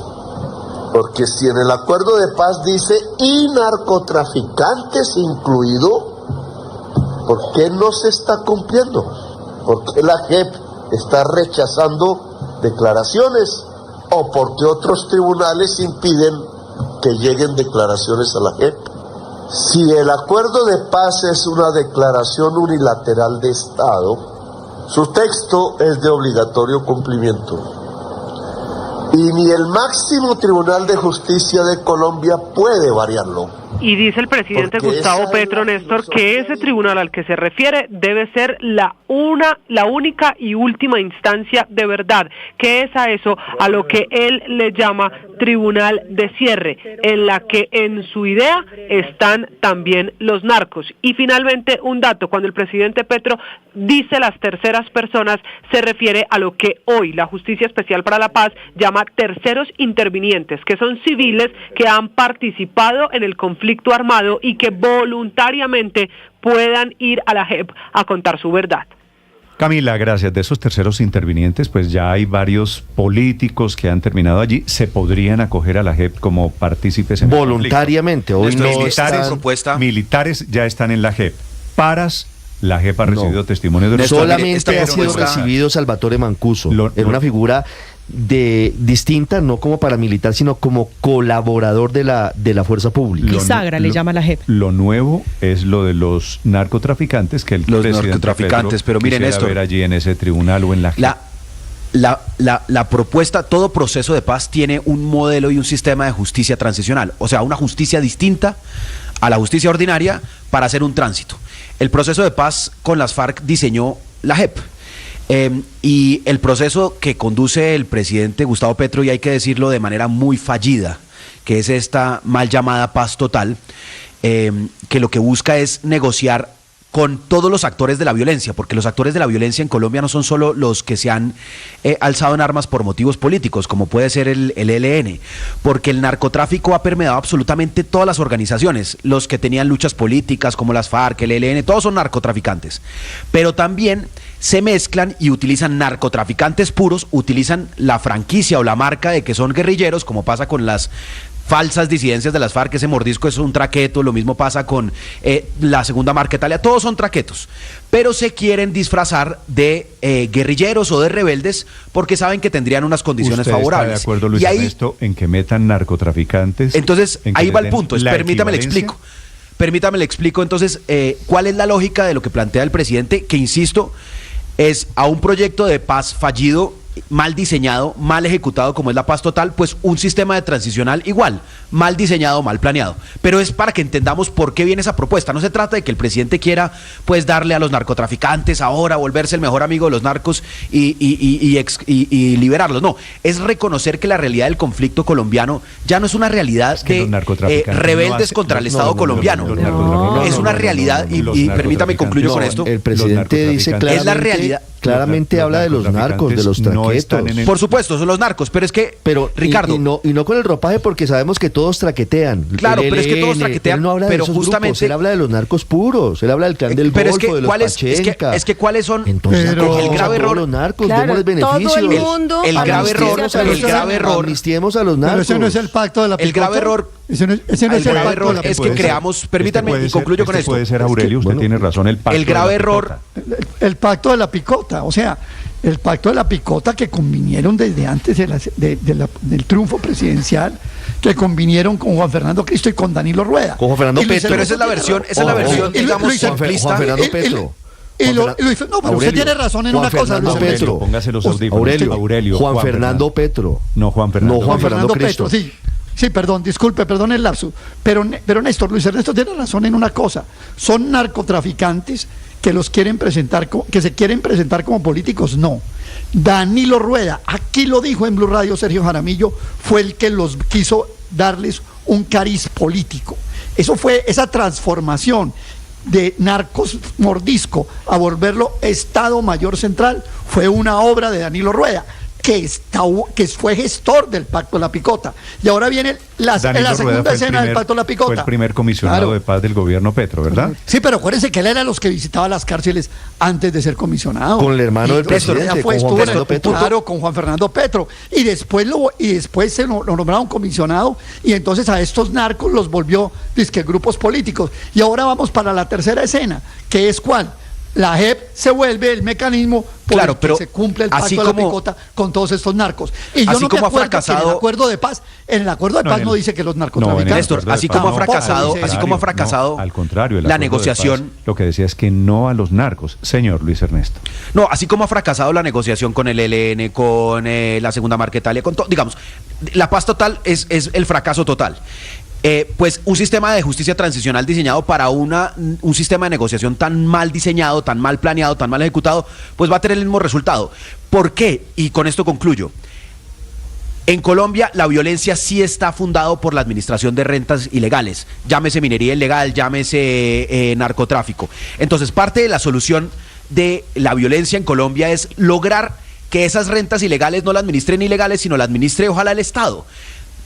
Porque si en el acuerdo de paz dice, y narcotraficantes incluido, ¿por qué no se está cumpliendo? ¿Por qué la JEP está rechazando declaraciones? ¿O por qué otros tribunales impiden que lleguen declaraciones a la JEP? Si el acuerdo de paz es una declaración unilateral de Estado, su texto es de obligatorio cumplimiento. Y ni el máximo Tribunal de Justicia de Colombia puede variarlo.
Y dice el presidente Gustavo Petro, Néstor, que ese tribunal al que se refiere debe ser la única y última instancia de verdad, que es a eso a lo que él le llama tribunal de cierre, en la que en su idea están también los narcos. Y finalmente un dato, cuando el presidente Petro dice las terceras personas, se refiere a lo que hoy la Justicia Especial para la Paz llama terceros intervinientes, que son civiles que han participado en el conflicto armado y que voluntariamente puedan ir a la JEP a contar su verdad.
Camila, gracias. De esos terceros intervinientes, pues ya hay varios políticos que han terminado allí. ¿Se podrían acoger a la JEP como partícipes en
voluntariamente? Hoy no
militares ya están en la JEP. La JEP ha recibido testimonio de
solamente ha sido recibido Salvatore Mancuso, en una figura distinta, no como paramilitar, sino como colaborador de la fuerza pública.
Bisagra le llama la JEP.
Lo nuevo es lo de los narcotraficantes, que los
narcotraficantes, pero miren esto,
ver allí en ese tribunal o en la JEP.
La propuesta, todo proceso de paz tiene un modelo y un sistema de justicia transicional, o sea, una justicia distinta a la justicia ordinaria para hacer un tránsito. El proceso de paz con las FARC diseñó la JEP. Y el proceso que conduce el presidente Gustavo Petro, y hay que decirlo de manera muy fallida, que es esta mal llamada paz total, que lo que busca es negociar con todos los actores de la violencia, porque los actores de la violencia en Colombia no son solo los que se han alzado en armas por motivos políticos, como puede ser el ELN, porque el narcotráfico ha permeado absolutamente todas las organizaciones, los que tenían luchas políticas como las FARC, el ELN, todos son narcotraficantes, pero también se mezclan y utilizan narcotraficantes puros, utilizan la franquicia o la marca de que son guerrilleros, como pasa con las falsas disidencias de las FARC, ese mordisco es un traqueto, lo mismo pasa con la segunda marca Italia, todos son traquetos, pero se quieren disfrazar de guerrilleros o de rebeldes porque saben que tendrían unas condiciones favorables.
¿Está de acuerdo, Luis Ernesto, en que metan narcotraficantes?
Entonces, ahí va el punto, permítame le explico entonces cuál es la lógica de lo que plantea el presidente, que insisto, es a un proyecto de paz fallido, mal diseñado, mal ejecutado como es la paz total, pues un sistema de transicional igual, mal diseñado, mal planeado. Pero es para que entendamos por qué viene esa propuesta. No se trata de que el presidente quiera pues darle a los narcotraficantes ahora, volverse el mejor amigo de los narcos y liberarlos. No, es reconocer que la realidad del conflicto colombiano ya no es una realidad de rebeldes contra el Estado colombiano. Es una realidad, y permítame concluyo con esto.
El presidente dice claramente,
es la realidad.
Claramente habla de los narcos, de los traquetos.
Por supuesto, son los narcos, pero es que, Ricardo...
Y no con el ropaje, porque sabemos que todos traquetean.
Claro, pero es que todos traquetean,
él no habla
pero
de esos
justamente...
grupos, él habla de los narcos puros, él habla del clan del Golfo, de los Pachenca.
Es que ¿cuáles son?
Entonces,
el grave error...
los narcos, démosles beneficios.
El grave error...
Amnistiemos a los narcos.
Pero ese no es el pacto de la picota.
El grave error...
Ese no es el grave error
es que creamos... Permítanme, y concluyo con esto.
Puede ser, Aurelio, usted tiene razón, el pacto.
El grave error...
El pacto de la picota, o sea... El pacto de la picota que convinieron desde antes del triunfo presidencial, que convinieron con Juan Fernando Cristo y con Danilo Rueda.
Con Juan Fernando Petro.
Pero esa es la versión, digamos, simplista.
Juan Fernando Petro.
No, pero usted tiene razón en una cosa.
Petro. Póngase los audífonos.
Aurelio. Juan Fernando Petro.
No, Juan
Fernando Cristo. Sí, perdón el lapsus. Pero Néstor, Luis Ernesto tiene razón en una cosa. Son narcotraficantes que se quieren presentar como políticos, no. Danilo Rueda, aquí lo dijo en Blue Radio Sergio Jaramillo, fue el que los quiso darles un cariz político. Eso fue esa transformación de narcos mordisco a volverlo Estado Mayor Central, fue una obra de Danilo Rueda, que fue gestor del Pacto de la Picota. Y ahora viene la segunda escena del Pacto de la Picota.
Fue el primer comisionado de paz del gobierno Petro, ¿verdad?
Sí, pero acuérdense que él era los que visitaba las cárceles antes de ser comisionado.
Con el hermano del presidente,
con Juan Fernando Petro. Claro, con Juan Fernando Petro. Y después se lo nombraron comisionado, y entonces a estos narcos los volvió grupos políticos. Y ahora vamos para la tercera escena, que es ¿cuál? La JEP se vuelve el mecanismo por el que se cumple el pacto de la picota con todos estos narcos. Y yo no me acuerdo que en el acuerdo de paz, no dice que los narcotraficantes.
Así como ha fracasado,
al contrario,
la negociación.
Lo que decía es que no a los narcos, señor Luis Ernesto.
No, así como ha fracasado la negociación con el ELN, con la segunda marca Italia, con todo, digamos, la paz total es el fracaso total. pues un sistema de justicia transicional diseñado para un sistema de negociación tan mal diseñado, tan mal planeado, tan mal ejecutado, pues va a tener el mismo resultado. ¿Por qué? Y con esto concluyo. En Colombia la violencia sí está fundado por la administración de rentas ilegales, llámese minería ilegal, llámese narcotráfico. Entonces parte de la solución de la violencia en Colombia es lograr que esas rentas ilegales no las administren ilegales, sino las administre ojalá el Estado.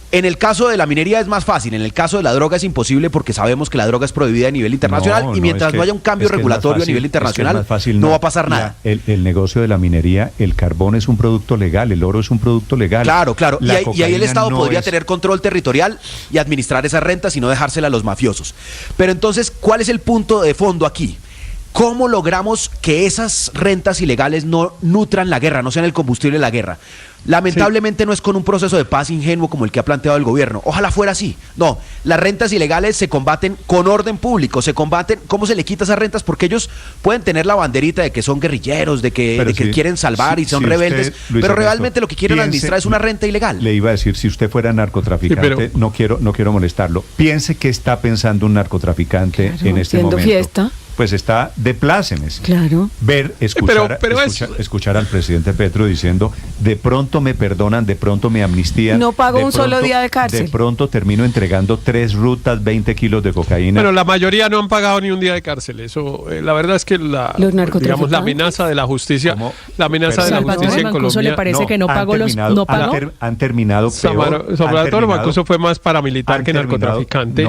En el caso de la minería es más fácil, en el caso de la droga es imposible porque sabemos que la droga es prohibida a nivel internacional y mientras no haya un cambio regulatorio a nivel internacional no va a pasar nada.
El negocio de la minería, el carbón es un producto legal, el oro es un producto legal.
Claro, y ahí el Estado podría tener control territorial y administrar esas rentas y no dejársela a los mafiosos. Pero entonces, ¿cuál es el punto de fondo aquí? ¿Cómo logramos que esas rentas ilegales no nutran la guerra, no sean el combustible de la guerra? Lamentablemente no es con un proceso de paz ingenuo como el que ha planteado el gobierno. Ojalá fuera así. No, las rentas ilegales se combaten con orden público, se combaten. ¿Cómo se le quita esas rentas? Porque ellos pueden tener la banderita de que son guerrilleros, de que quieren salvar y son rebeldes, pero realmente lo que quieren administrar es una renta ilegal.
Le iba a decir, si usted fuera narcotraficante, no quiero molestarlo. Piense qué está pensando un narcotraficante en este momento.
Fiesta.
Pues está de plácemes.
Claro.
Escuchar al presidente Petro diciendo, de pronto me perdonan, de pronto me amnistían.
No pago un solo día de cárcel.
De pronto termino entregando 3 rutas, 20 kilos de cocaína.
Pero la mayoría no han pagado ni un día de cárcel. Eso, la verdad es que la amenaza de la justicia, en Colombia.
¿Le parece que no pagó
han terminado peor.
Salvador Mancuso fue más paramilitar que narcotraficante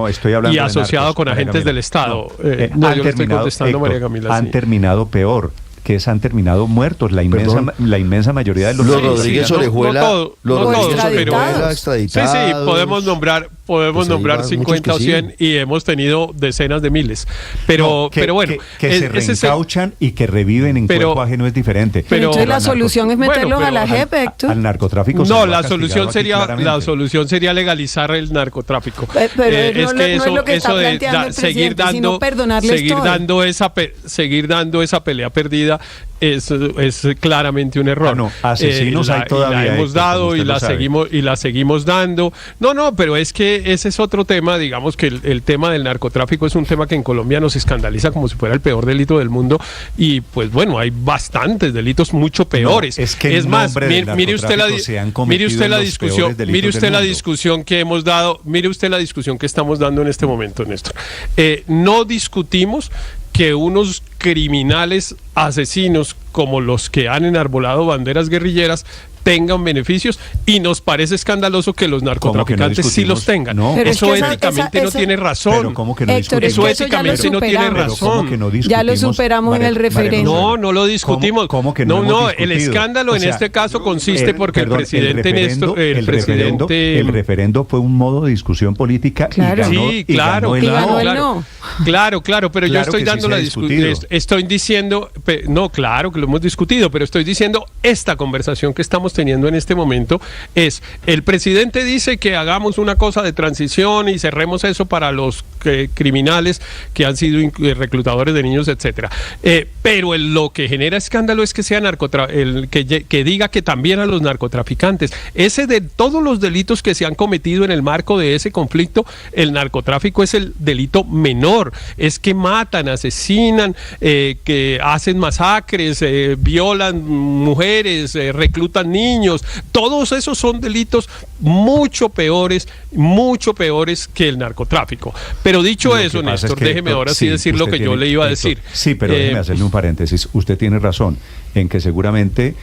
y asociado con agentes del Estado.
Han terminado peor, que han terminado muertos, la inmensa mayoría de los
Rodríguez Orejuela,
extraditados. Sí, podemos nombrar 50 o 100 y hemos tenido decenas de miles. Pero bueno,
que se reencauchan y que reviven en cuerpo ajeno es diferente.
Pero entonces la solución es meterlos a la JEP, Héctor.
Al narcotráfico.
No, la solución sería legalizar el narcotráfico.
Pero no es lo que está planteando el presidente, sino perdonarles
seguir dando esa pelea perdida es claramente un error.
Asesinos hay todavía.
La hemos dado y la seguimos dando. No, pero es que ese es otro tema. Digamos que el tema del narcotráfico es un tema que en Colombia nos escandaliza como si fuera el peor delito del mundo y pues bueno, hay bastantes delitos mucho peores.
Es más,
mire usted la discusión que hemos dado, mire usted la discusión que estamos dando en este momento, Néstor. No discutimos que unos criminales asesinos como los que han enarbolado banderas guerrilleras tengan beneficios y nos parece escandaloso que los narcotraficantes sí los tengan. Eso éticamente no tiene razón.
Pero ¿cómo que no
Héctor,
discutimos?
Eso éticamente
no tiene razón.
Ya lo superamos en el referéndum.
No lo discutimos.
¿Cómo que no hemos discutido?
El escándalo en este caso consiste porque el presidente
el referendo fue un modo de discusión política y ganó el no.
Claro, pero yo estoy dando la discusión. Estoy diciendo, no, claro que lo hemos discutido, pero estoy diciendo esta conversación que estamos teniendo en este momento es, el presidente dice que hagamos una cosa de transición y cerremos eso para los criminales que han sido reclutadores de niños, etcétera. Pero lo que genera escándalo es que sea que diga que también a los narcotraficantes. Ese de todos los delitos que se han cometido en el marco de ese conflicto, el narcotráfico es el delito menor. Es que matan, asesinan, que hacen masacres, violan mujeres, reclutan niños. Todos esos son delitos mucho peores que el narcotráfico. Pero dicho eso, Néstor, déjeme ahora sí decir lo que yo le iba a decir.
Sí, pero déjeme hacerle un paréntesis. Usted tiene razón en que seguramente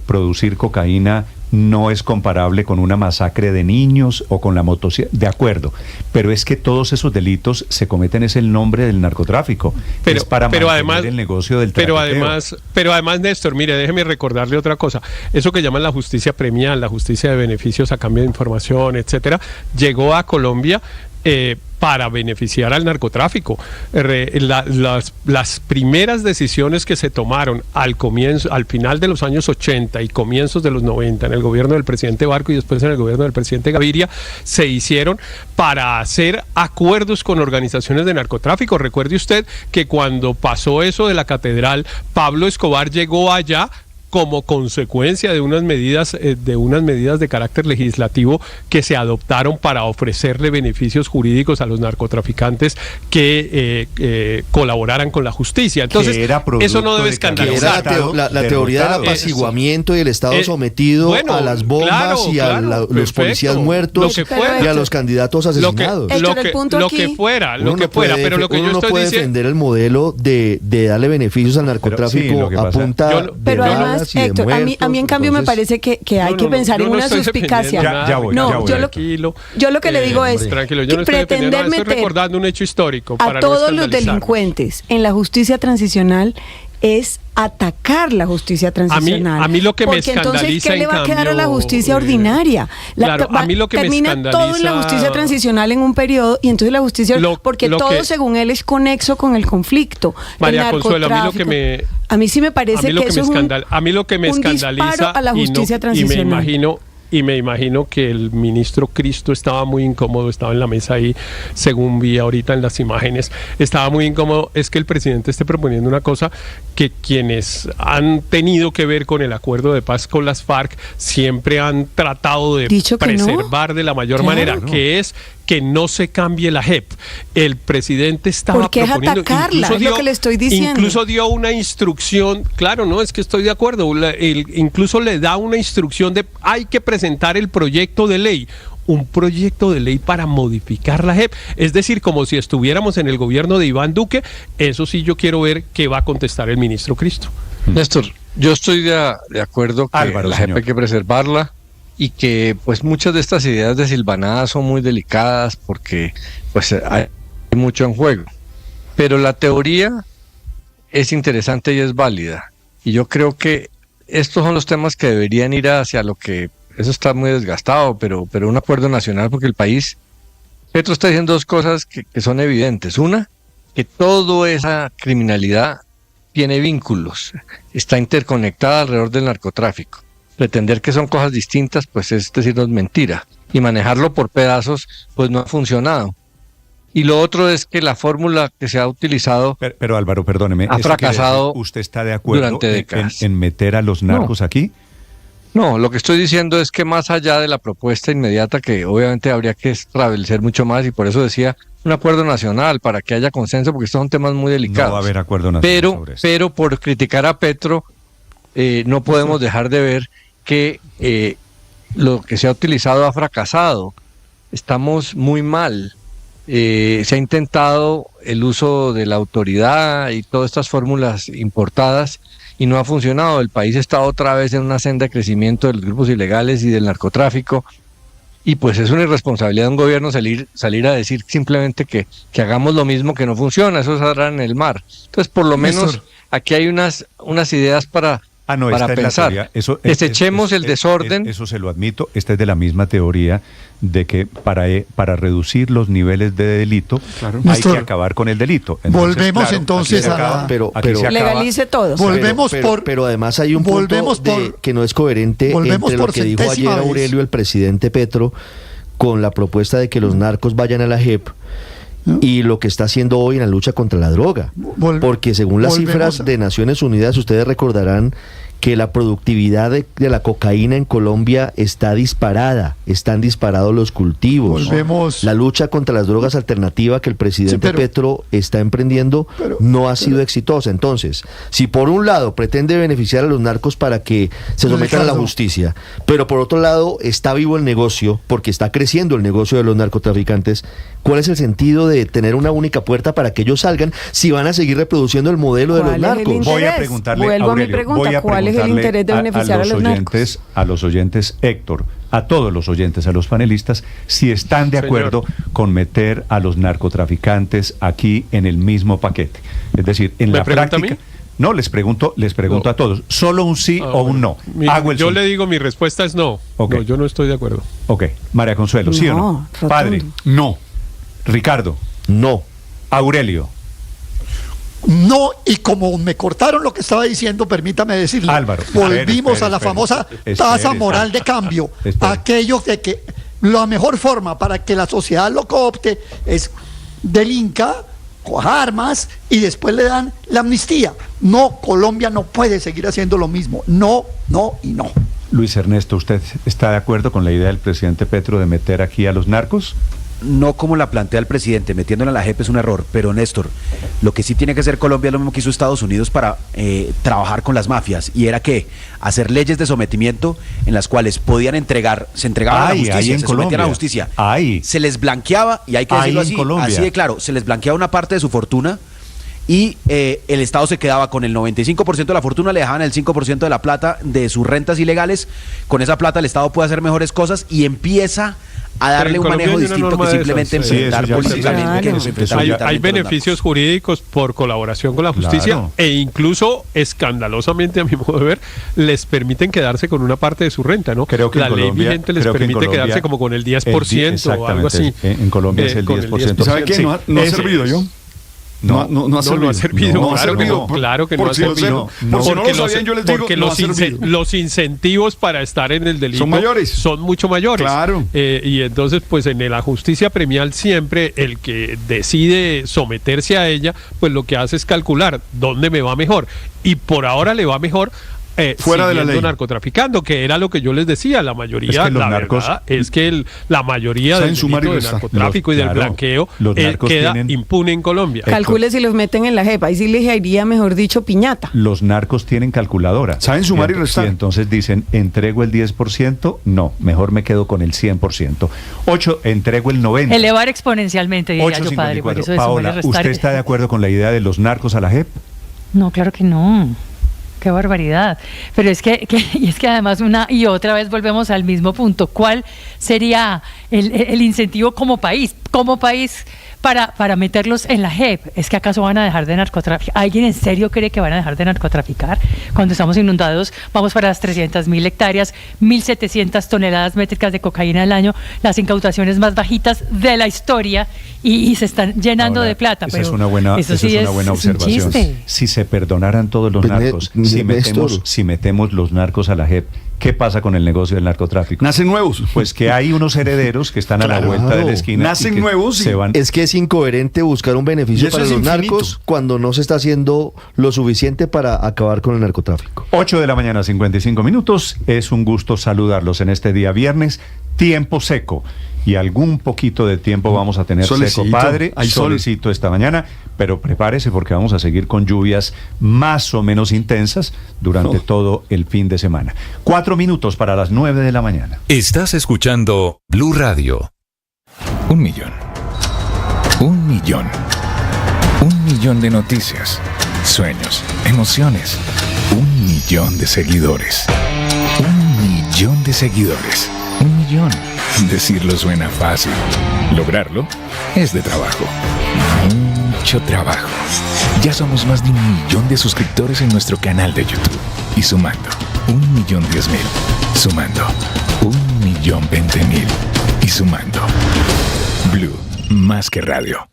producir cocaína no es comparable con una masacre de niños o con la motocicleta, de acuerdo, pero es que todos esos delitos se cometen es el nombre del narcotráfico, es para mantener el negocio del traficoteo.
Pero además, Néstor, mire, déjeme recordarle otra cosa, eso que llaman la justicia premial, la justicia de beneficios a cambio de información, etcétera, llegó a Colombia para beneficiar al narcotráfico. Las primeras decisiones que se tomaron al final de los años 80 y comienzos de los 90 en el gobierno del presidente Barco y después en el gobierno del presidente Gaviria se hicieron para hacer acuerdos con organizaciones de narcotráfico. Recuerde usted que cuando pasó eso de la catedral, Pablo Escobar llegó allá como consecuencia de unas medidas de carácter legislativo que se adoptaron para ofrecerle beneficios jurídicos a los narcotraficantes que colaboraran con la justicia. Entonces, eso no debe escandalizar.
La teoría del apaciguamiento y el Estado sometido a las bombas y a los policías muertos y a los candidatos asesinados.
Lo que fuera, pero lo que yo estoy
puede
diciendo...
defender el modelo de darle beneficios al narcotráfico a punta
pero además, Héctor, a mí en cambio me parece que hay que pensar en una suspicacia. Yo lo que le digo es que pretender meter
recordando un hecho histórico
a todos los delincuentes en la justicia transicional es atacar la justicia transicional.
A mí lo que me
escandaliza, entonces, ¿qué le va a quedar a la justicia ordinaria?
A mí lo que
termina
me
todo en la justicia transicional en un periodo y entonces la justicia, porque todo según él es conexo con el conflicto.
María Consuelo,
a mí sí me parece que eso es
a mí lo que me escandaliza
a la justicia transicional.
Y me imagino que el ministro Cristo estaba muy incómodo, estaba en la mesa ahí, según vi ahorita en las imágenes, estaba muy incómodo, es que el presidente esté proponiendo una cosa que quienes han tenido que ver con el acuerdo de paz con las FARC siempre han tratado de preservar de la mayor manera, que es que no se cambie la JEP. El presidente estaba proponiendo...
atacarla, es lo que le estoy diciendo.
Incluso dio una instrucción, claro, no, es que estoy de acuerdo, incluso le da una instrucción de hay que presentar el proyecto de ley. Un proyecto de ley para modificar la JEP, es decir, como si estuviéramos en el gobierno de Iván Duque. Eso sí, yo quiero ver qué va a contestar el ministro Cristo.
Néstor, yo estoy de acuerdo que la JEP hay que preservarla y que pues muchas de estas ideas desilvanadas son muy delicadas porque pues hay mucho en juego, pero la teoría es interesante y es válida, y yo creo que estos son los temas que deberían ir hacia lo que eso está muy desgastado, pero un acuerdo nacional, porque el país, Petro está diciendo dos cosas que son evidentes. Una, que toda esa criminalidad tiene vínculos, está interconectada alrededor del narcotráfico. Pretender que son cosas distintas, pues es decirnos mentira. Y manejarlo por pedazos, pues no ha funcionado. Y lo otro es que la fórmula que se ha utilizado...
Pero Álvaro, perdóneme.
Ha fracasado.
¿Usted está de acuerdo
durante décadas
en meter a los narcos aquí?
No, lo que estoy diciendo es que más allá de la propuesta inmediata, que obviamente habría que establecer mucho más, y por eso decía un acuerdo nacional para que haya consenso, porque estos son temas muy delicados.
No va a haber acuerdo nacional sobre esto.
Pero por criticar a Petro, no podemos dejar de ver que lo que se ha utilizado ha fracasado. Estamos muy mal. Se ha intentado el uso de la autoridad y todas estas fórmulas importadas y no ha funcionado. El país está otra vez en una senda de crecimiento de los grupos ilegales y del narcotráfico, y pues es una irresponsabilidad de un gobierno salir a decir simplemente que hagamos lo mismo, que no funciona, eso saldrá en el mar. Entonces, por lo menos aquí hay unas ideas para pensar. Desechemos el desorden.
Eso se lo admito. Esta es de la misma teoría de que para reducir los niveles de delito hay que acabar con el delito.
Entonces, volvemos entonces
a... Pero
legalice todo.
Pero además hay un punto que no es coherente entre lo que dijo ayer Aurelio, el presidente Petro, con la propuesta de que los narcos vayan a la JEP, y lo que está haciendo hoy en la lucha contra la droga. Porque según las cifras de Naciones Unidas, ustedes recordarán que la productividad de la cocaína en Colombia está disparada, están disparados los cultivos. La lucha contra las drogas alternativas que el presidente Petro está emprendiendo no ha sido exitosa. Entonces, si por un lado pretende beneficiar a los narcos para que se sometan a la justicia, pero por otro lado está vivo el negocio, porque está creciendo el negocio de los narcotraficantes, ¿cuál es el sentido de tener una única puerta para que ellos salgan si van a seguir reproduciendo el modelo de los narcos?
Voy a preguntarle, Aurelio,
¿cuál es el interés de beneficiar a los narcos?
A los oyentes, Héctor, a todos los oyentes, a los panelistas, si están de acuerdo con meter a los narcotraficantes aquí en el mismo paquete. Es decir, en la práctica... No, les pregunto a todos. Solo un sí o un no.
Yo le digo, mi respuesta es no.
Okay.
No, yo no estoy de acuerdo.
Ok. María Consuelo, ¿sí o no?
Rotundo.
Padre, no. Ricardo,
no.
Aurelio.
No, y como me cortaron lo que estaba diciendo, permítame decirle,
Álvaro,
volvimos a la famosa tasa moral de cambio, aquello de que la mejor forma para que la sociedad lo coopte es delinca coja armas y después le dan la amnistía. No, Colombia no puede seguir haciendo lo mismo. No, no y no.
Luis Ernesto, ¿usted está de acuerdo con la idea del presidente Petro de meter aquí a los narcos?
No como la plantea el presidente, metiéndola a la JEP es un error, pero Néstor, lo que sí tiene que hacer Colombia es lo mismo que hizo Estados Unidos para trabajar con las mafias, y era que hacer leyes de sometimiento en las cuales podían se entregaban a la justicia, se sometían a la justicia, se les blanqueaba, y hay que decirlo así de claro, se les blanqueaba una parte de su fortuna, y el Estado se quedaba con el 95% de la fortuna, le dejaban el 5% de la plata de sus rentas ilegales. Con esa plata el Estado puede hacer mejores cosas y empieza a darle un manejo distinto que simplemente enfrentar políticamente.
Hay beneficios jurídicos por colaboración con la justicia, e incluso escandalosamente, a mi modo de ver, les permiten quedarse con una parte de su renta, ¿no?
Creo que
la ley vigente les permite quedarse como con el 10% o algo así.
En Colombia es el 10%.
¿Sabe qué? No ha servido yo. No ha servido.
Claro que no ha servido. Porque los incentivos para estar en el delito son mucho mayores.
Claro.
Y entonces, pues en la justicia premial siempre el que decide someterse a ella, pues lo que hace es calcular dónde me va mejor. Y por ahora le va mejor fuera de la ley, narcotraficando, que era lo que yo les decía. La mayoría, verdad es que la mayoría del delito de narcotráfico y del blanqueo queda impune en Colombia.
Calcule si los meten en la JEP, ahí sí les iría, mejor dicho, piñata.
Los narcos tienen calculadora.
¿Saben sumar y restar?
Y entonces dicen, entrego el 10%, no, mejor me quedo con el 100%. 8, entrego el 90%.
Elevar exponencialmente, diría yo, padre, por eso de
Paola,
sumar y restar.
¿usted está de acuerdo con la idea de los narcos a la JEP?
No, claro que no. Qué barbaridad. Pero es que además una y otra vez volvemos al mismo punto. ¿Cuál sería el incentivo como país para meterlos en la JEP? ¿Es que acaso van a dejar de narcotraficar? ¿Alguien en serio cree que van a dejar de narcotraficar? Cuando estamos inundados, vamos para las 300.000 hectáreas, 1.700 toneladas métricas de cocaína al año, las incautaciones más bajitas de la historia, y se están llenando de plata.
Esa es una buena observación. Si se perdonaran todos los narcos, si metemos los narcos a la JEP, ¿qué pasa con el negocio del narcotráfico?
Nacen nuevos.
Pues que hay unos herederos que están a la vuelta de la esquina.
Nacen nuevos.
Es que es incoherente buscar un beneficio para los narcos cuando no se está haciendo lo suficiente para acabar con el narcotráfico.
8:55 a.m. Es un gusto saludarlos en este día viernes, tiempo seco. Y algún poquito de tiempo vamos a tener seco, padre. Hay solecito esta mañana, pero prepárese porque vamos a seguir con lluvias más o menos intensas durante todo el fin de semana. 4 minutos para las 9 de la mañana.
Estás escuchando Blue Radio.
1 millón. 1 millón. 1 millón de noticias, sueños, emociones. 1 millón de seguidores. 1 millón de seguidores. 1 millón. Decirlo suena fácil. Lograrlo es de trabajo. Mucho trabajo. Ya somos más de 1 millón de suscriptores en nuestro canal de YouTube. Y sumando, 1.010.000. Sumando, 1.020.000. Y sumando. Blue, más que radio.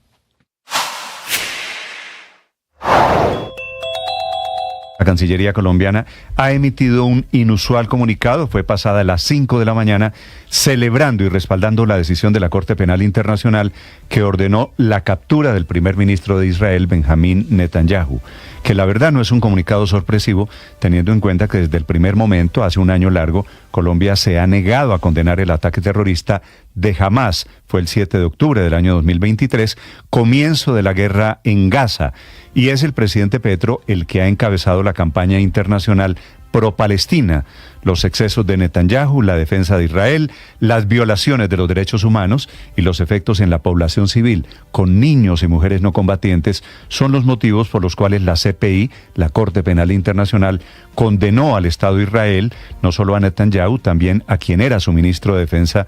La Cancillería colombiana ha emitido un inusual comunicado, fue pasada a las 5 de la mañana, celebrando y respaldando la decisión de la Corte Penal Internacional que ordenó la captura del primer ministro de Israel, Benjamín Netanyahu, que la verdad no es un comunicado sorpresivo, teniendo en cuenta que desde el primer momento, hace un año largo, Colombia se ha negado a condenar el ataque terrorista de Hamás. Fue el 7 de octubre del año 2023, comienzo de la guerra en Gaza, y es el presidente Petro el que ha encabezado la campaña internacional pro-Palestina, los excesos de Netanyahu, la defensa de Israel, las violaciones de los derechos humanos y los efectos en la población civil, con niños y mujeres no combatientes, son los motivos por los cuales la CPI, la Corte Penal Internacional, condenó al Estado de Israel, no solo a Netanyahu, también a quien era su ministro de Defensa,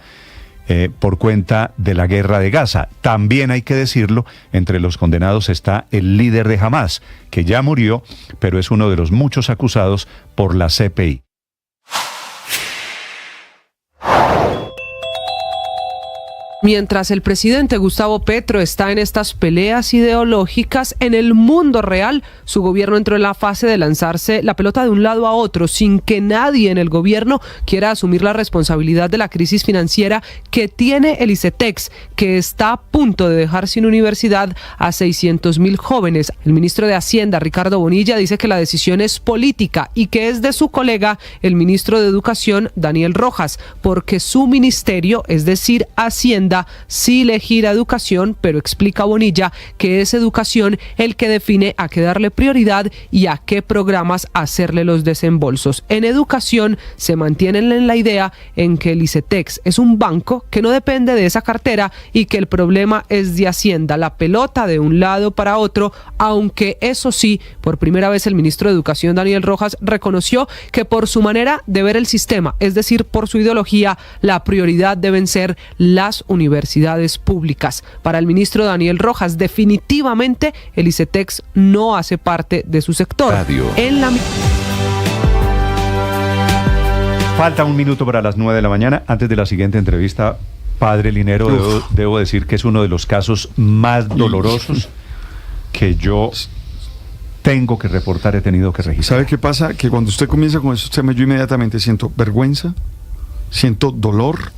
por cuenta de la guerra de Gaza. También hay que decirlo, entre los condenados está el líder de Hamás, que ya murió, pero es uno de los muchos acusados por la CPI.
Mientras el presidente Gustavo Petro está en estas peleas ideológicas, en el mundo real, su gobierno entró en la fase de lanzarse la pelota de un lado a otro sin que nadie en el gobierno quiera asumir la responsabilidad de la crisis financiera que tiene el ICETEX, que está a punto de dejar sin universidad a 600.000 jóvenes. El ministro de Hacienda, Ricardo Bonilla, dice que la decisión es política y que es de su colega, el ministro de Educación, Daniel Rojas, porque su ministerio, es decir, Hacienda, sí le gira a educación, pero explica Bonilla que es educación el que define a qué darle prioridad y a qué programas hacerle los desembolsos. En educación se mantienen en la idea en que el ICETEX es un banco que no depende de esa cartera y que el problema es de Hacienda, la pelota de un lado para otro, aunque eso sí, por primera vez el ministro de Educación, Daniel Rojas, reconoció que por su manera de ver el sistema, es decir, por su ideología, la prioridad deben ser las universidades públicas. Para el ministro Daniel Rojas, definitivamente el ICETEX no hace parte de su sector.
Falta un minuto para las 9 de la mañana. Antes de la siguiente entrevista, padre Linero, debo decir que es uno de los casos más dolorosos que yo tengo que reportar, he tenido que registrar.
¿Sabe qué pasa? Que cuando usted comienza con esos temas, yo inmediatamente siento vergüenza, siento dolor.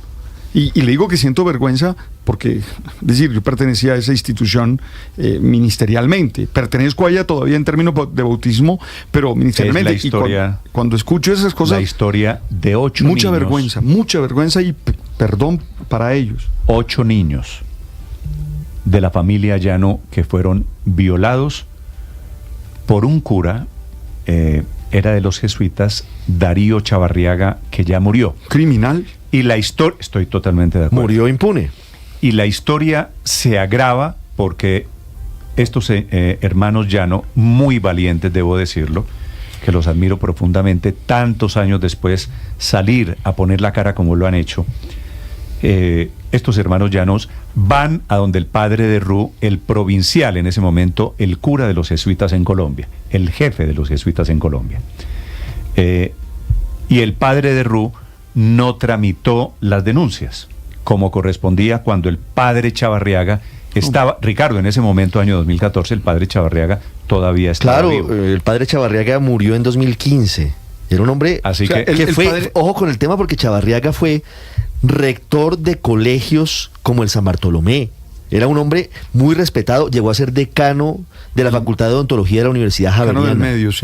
Y le digo que siento vergüenza porque, es decir, yo pertenecía a esa institución ministerialmente. Pertenezco a ella todavía en términos de bautismo, pero ministerialmente.
Es la historia,
y cuando escucho esas cosas...
La historia de 8
niños. Mucha vergüenza y perdón para ellos.
8 niños de la familia Llano que fueron violados por un cura, era de los jesuitas, Darío Chavarriaga, que ya murió.
Criminal.
Y la historia, estoy totalmente de acuerdo.
Murió impune.
Y la historia se agrava porque estos hermanos Llano, muy valientes, debo decirlo, que los admiro profundamente, tantos años después, salir a poner la cara como lo han hecho. Estos hermanos Llanos van a donde el padre de Ru, el provincial en ese momento, el cura de los jesuitas en Colombia, el jefe de los jesuitas en Colombia. Y el padre de Ru no tramitó las denuncias, como correspondía cuando el padre Chavarriaga estaba, Ricardo, en ese momento, año 2014, el padre Chavarriaga todavía estaba vivo.
Claro, el padre Chavarriaga murió en 2015. Era un hombre que fue, padre... ojo con el tema, porque Chavarriaga fue rector de colegios como el San Bartolomé. Era un hombre muy respetado, llegó a ser decano de la Facultad de Odontología de la Universidad Javeriana.
Decano del medio, sí.